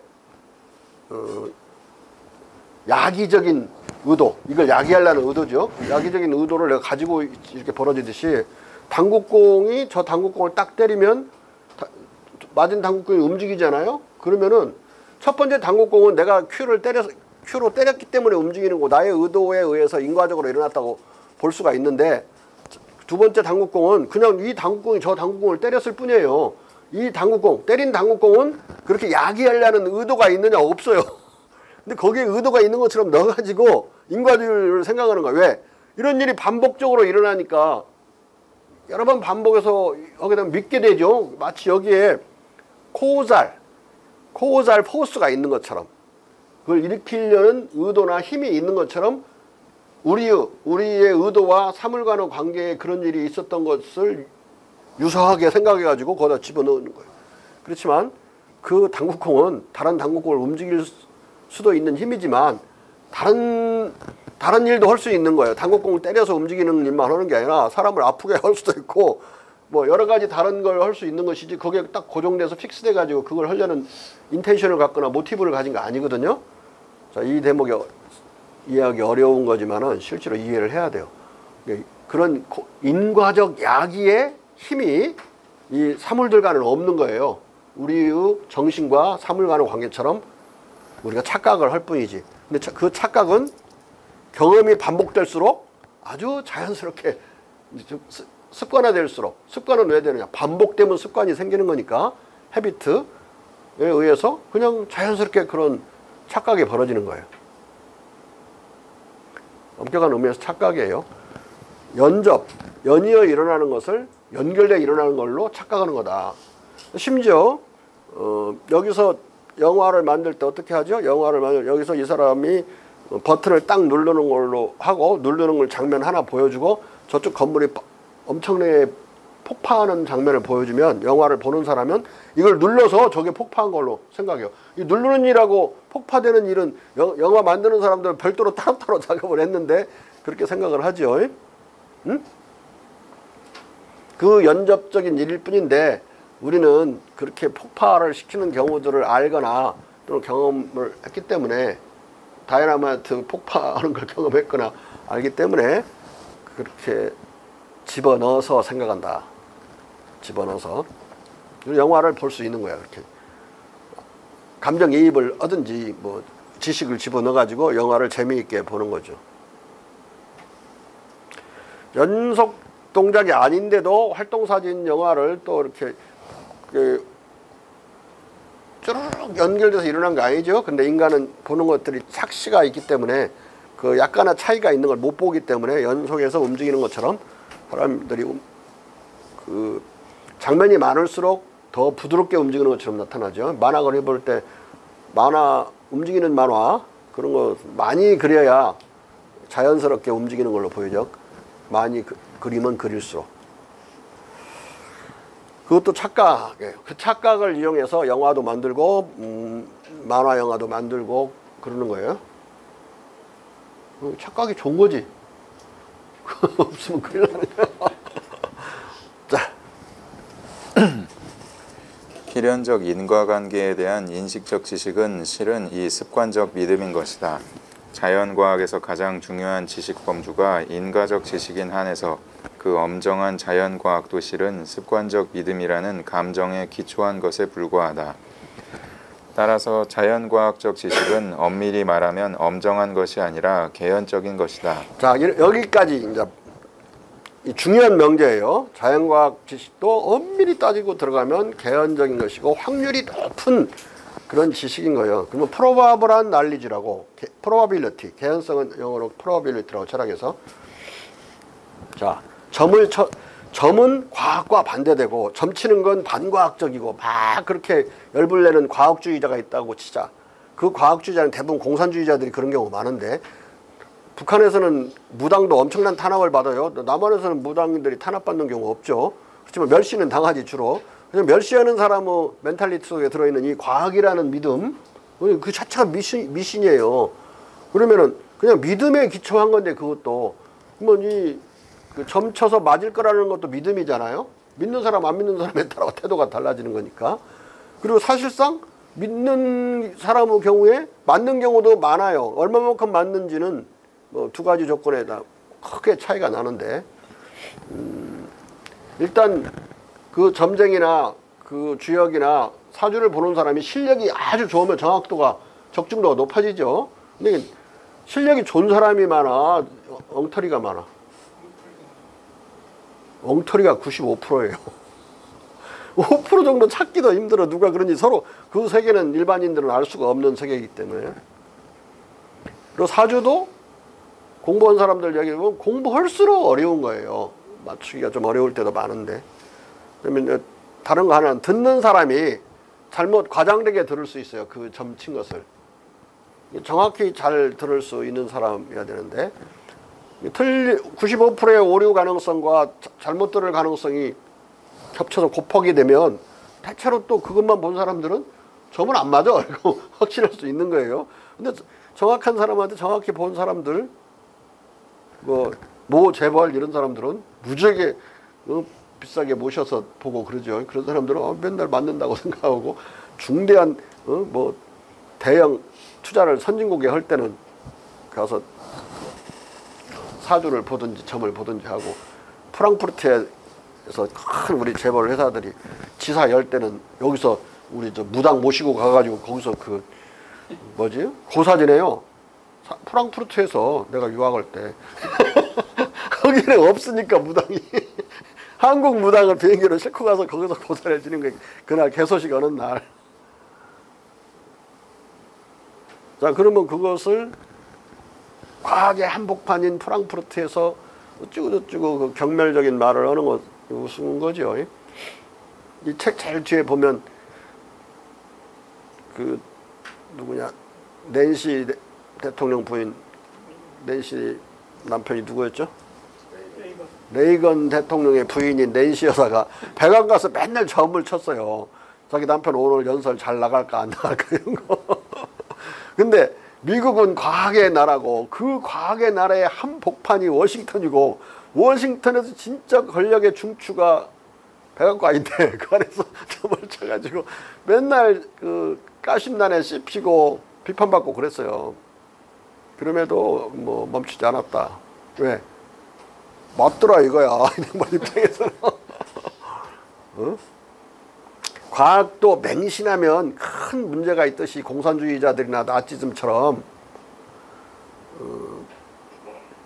야기적인 의도, 이걸 야기하려는 의도죠. 야기적인 의도를 내가 가지고 이렇게 벌어지듯이 당구공이 저 당구공을 딱 때리면 맞은 당구공이 움직이잖아요. 그러면은 첫 번째 당구공은 내가 큐로 때렸기 때문에 움직이는 거, 나의 의도에 의해서 인과적으로 일어났다고 볼 수가 있는데, 두 번째 당구공은 그냥 이 당구공이 저 당구공을 때렸을 뿐이에요. 이 때린 당구공은 그렇게 야기하려는 의도가 있느냐? 없어요. 근데 거기에 의도가 있는 것처럼 넣어가지고 인과주의를 생각하는 거야. 왜? 이런 일이 반복적으로 일어나니까 여러 번 반복해서 하게 되면 믿게 되죠. 마치 여기에 코우잘 포스가 있는 것처럼, 그걸 일으키려는 의도나 힘이 있는 것처럼 우리의 의도와 사물과의 관계에 그런 일이 있었던 것을 유사하게 생각해가지고 거기다 집어넣는 거예요. 그렇지만 그 당구공은 다른 당구공을 움직일 수도 있는 힘이지만 다른 일도 할 수 있는 거예요. 당구공을 때려서 움직이는 일만 하는 게 아니라 사람을 아프게 할 수도 있고 뭐 여러 가지 다른 걸 할 수 있는 것이지 거기에 딱 고정돼서 픽스돼 가지고 그걸 하려는 인텐션을 갖거나 모티브를 가진 거 아니거든요. 자, 이 대목이 이해하기 어려운 거지만은 실제로 이해를 해야 돼요. 그런 인과적 야기의 힘이 이 사물들과는 없는 거예요. 우리의 정신과 사물과의 관계처럼 우리가 착각을 할 뿐이지. 근데 그 착각은 경험이 반복될수록 아주 자연스럽게 습관화될수록, 습관은 왜 되느냐, 반복되면 습관이 생기는 거니까 헤비트에 의해서 그냥 자연스럽게 그런 착각이 벌어지는 거예요. 엄격한 의미에서 착각이에요. 연이어 일어나는 것을 연결되어 일어나는 걸로 착각하는 거다. 심지어 여기서 영화를 만들 때 어떻게 하죠? 여기서 이 사람이 버튼을 딱 누르는 걸로 하고 누르는 걸 장면 하나 보여주고 저쪽 건물이 엄청나게 폭파하는 장면을 보여주면 영화를 보는 사람은 이걸 눌러서 저게 폭파한 걸로 생각해요. 이 누르는 일하고 폭파되는 일은 영화 만드는 사람들은 별도로 따로따로 작업을 했는데 그렇게 생각을 하죠. 응? 그 연접적인 일일 뿐인데 우리는 그렇게 폭발을 시키는 경우들을 알거나 또는 경험을 했기 때문에 다이나마이트 폭파하는 걸 경험했거나 알기 때문에 그렇게 집어넣어서 생각한다. 집어넣어서 영화를 볼 수 있는 거야. 그렇게 감정이입을 하든지 뭐 지식을 집어넣어 가지고 영화를 재미있게 보는 거죠. 연속 동작이 아닌데도 활동사진 영화를 또 이렇게 쭈르륵 연결돼서 일어난 거 아니죠. 근데 인간은 보는 것들이 착시가 있기 때문에 그 약간의 차이가 있는 걸 못 보기 때문에 연속해서 움직이는 것처럼 사람들이 그 장면이 많을수록 더 부드럽게 움직이는 것처럼 나타나죠. 만화를 해볼 때 움직이는 만화 그런 거 많이 그려야 자연스럽게 움직이는 걸로 보이죠. 많이 그리면 그릴수록. 그것도 착각이에요. 그 착각을 이용해서 영화도 만들고 만화 영화도 만들고 그러는 거예요. 착각이 좋은 거지. 없으면 큰일 나는 거야. 자. 필연적 인과관계에 대한 인식적 지식은 실은 이 습관적 믿음인 것이다. 자연과학에서 가장 중요한 지식 범주가 인과적 지식인 한에서 그 엄정한 자연과학도 실은 습관적 믿음이라는 감정에 기초한 것에 불과하다. 따라서 자연과학적 지식은 엄밀히 말하면 엄정한 것이 아니라 개연적인 것이다. 자, 여기까지 이제 중요한 명제예요. 자연과학 지식도 엄밀히 따지고 들어가면 개연적인 것이고 확률이 높은 그런 지식인 거예요. 그러면 probable한 knowledge라고, probability, 개연성은 영어로 probability라고 철학에서. 자, 점은 과학과 반대되고 점치는 건 반과학적이고 막 그렇게 열불 내는 과학주의자가 있다고 치자. 그 과학주의자는 대부분 공산주의자들이 그런 경우가 많은데 북한에서는 무당도 엄청난 탄압을 받아요. 남한에서는 무당들이 탄압받는 경우 없죠. 그렇지만 멸시는 당하지 주로. 그냥 멸시하는 사람의 멘탈리티 속에 들어있는 이 과학이라는 믿음, 그 자체가 미신이에요. 그러면은 그냥 믿음에 기초한 건데 그것도 뭐 그 점쳐서 맞을 거라는 것도 믿음이잖아요. 믿는 사람 안 믿는 사람에 따라 태도가 달라지는 거니까. 그리고 사실상 믿는 사람의 경우에 맞는 경우도 많아요. 얼마만큼 맞는지는 뭐 두 가지 조건에 다 크게 차이가 나는데 일단 그 점쟁이나 그 주역이나 사주를 보는 사람이 실력이 아주 좋으면 정확도가 적중도가 높아지죠. 근데 실력이 좋은 사람이 많아, 엉터리가 많아. 엉터리가 95%예요. 5% 정도 찾기도 힘들어. 누가 그런지 서로 그 세계는 일반인들은 알 수가 없는 세계이기 때문에. 그리고 사주도 공부한 사람들 얘기하면 공부할수록 어려운 거예요. 맞추기가 좀 어려울 때도 많은데. 그러면 다른 거 하나는 듣는 사람이 잘못 과장되게 들을 수 있어요. 그 점친 것을. 정확히 잘 들을 수 있는 사람이어야 되는데 95%의 오류 가능성과 잘못 들을 가능성이 겹쳐서 곱하게 되면 대체로 또 그것만 본 사람들은 점은 안 맞아. 이거 확실할 수 있는 거예요. 근데 정확한 사람한테 정확히 본 사람들, 모 재벌 이런 사람들은 무지하게 비싸게 모셔서 보고 그러죠. 그런 사람들은 맨날 맞는다고 생각하고 중대한 대형 투자를 선진국에 할 때는 가서 사주를 보든지 점을 보든지 하고, 프랑크푸르트에서 큰 우리 재벌 회사들이 지사 열 때는 여기서 우리 무당 모시고 가가지고 거기서 고사지네요. 프랑크푸르트에서 내가 유학할 때 거기는 없으니까 무당이 한국 무당을 비행기로 싣고 가서 거기서 고사를 지는 거예요. 그날 개소식 어느 날. 자, 그러면 그것을 과학의 한복판인 프랑크푸르트에서 어쩌고저쩌고 그 경멸적인 말을 하는 거 무슨 거죠? 이 책 제일 뒤에 보면 낸시 대통령 부인, 낸시 남편이 누구였죠? 레이건 대통령의 부인인 낸시 여사가 백악 가서 맨날 점을 쳤어요. 자기 남편 오늘 연설 잘 나갈까 안 나갈까 이런 거. 근데 미국은 과학의 나라고, 그 과학의 나라의 한복판이 워싱턴이고, 워싱턴에서 진짜 권력의 중추가 백악관인데 그 안에서 점을 쳐가지고 맨날 가심난에 씹히고 비판받고 그랬어요. 그럼에도 멈추지 않았다. 왜? 맞더라 이거야. 이런 입장에서는. 과학도 맹신하면 큰 문제가 있듯이 공산주의자들이나 나치즘처럼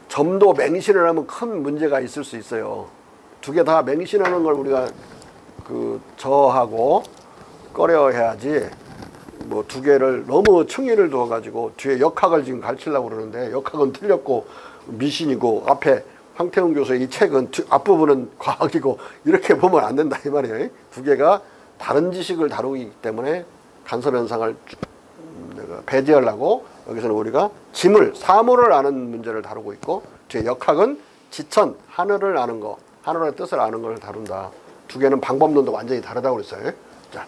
점도 맹신을 하면 큰 문제가 있을 수 있어요. 두 개 다 맹신하는 걸 우리가 저하고 꺼려해야지, 두 개를 너무 층위를 두어가지고 뒤에 역학을 지금 가르치려고 그러는데 역학은 틀렸고 미신이고 앞에 황태웅 교수의 이 책은 앞부분은 과학이고 이렇게 보면 안 된다 이 말이에요. 두 개가 다른 지식을 다루기 때문에 간섭현상을 배제하려고 여기서는 우리가 사물을 아는 문제를 다루고 있고, 뒤에 역학은 지천, 하늘을 아는 거, 하늘의 뜻을 아는 걸 다룬다. 두 개는 방법론도 완전히 다르다고 그랬어요. 자.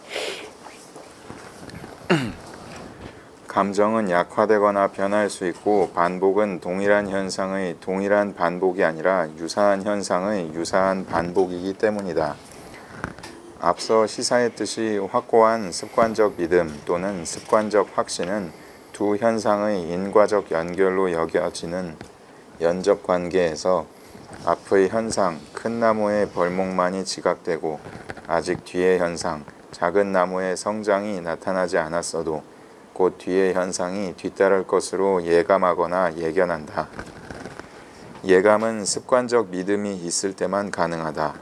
감정은 약화되거나 변할 수 있고, 반복은 동일한 현상의 동일한 반복이 아니라 유사한 현상의 유사한 반복이기 때문이다. 앞서 시사했듯이 확고한 습관적 믿음 또는 습관적 확신은 두 현상의 인과적 연결로 여겨지는 연접관계에서 앞의 현상, 큰 나무의 벌목만이 지각되고 아직 뒤의 현상, 작은 나무의 성장이 나타나지 않았어도 곧 뒤의 현상이 뒤따를 것으로 예감하거나 예견한다. 예감은 습관적 믿음이 있을 때만 가능하다.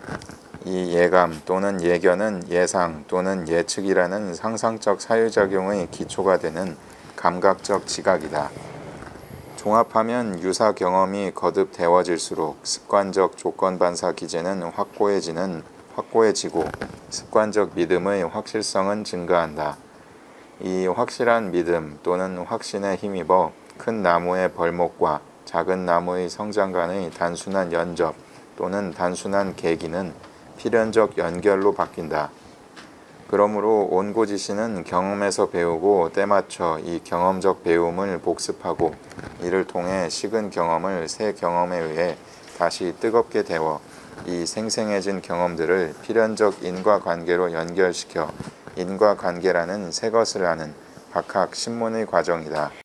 이 예감 또는 예견은 예상 또는 예측이라는 상상적 사유작용의 기초가 되는 감각적 지각이다. 종합하면 유사 경험이 거듭되어질수록 습관적 조건 반사 기제는 확고해지고 습관적 믿음의 확실성은 증가한다. 이 확실한 믿음 또는 확신에 힘입어 큰 나무의 벌목과 작은 나무의 성장 간의 단순한 연접 또는 단순한 계기는 필연적 연결로 바뀐다. 그러므로 온고지시는 경험에서 배우고 때맞춰 이 경험적 배움을 복습하고 이를 통해 식은 경험을 새 경험에 의해 다시 뜨겁게 데워 이 생생해진 경험들을 필연적 인과관계로 연결시켜 인과관계라는 새 것을 아는 박학 신문의 과정이다.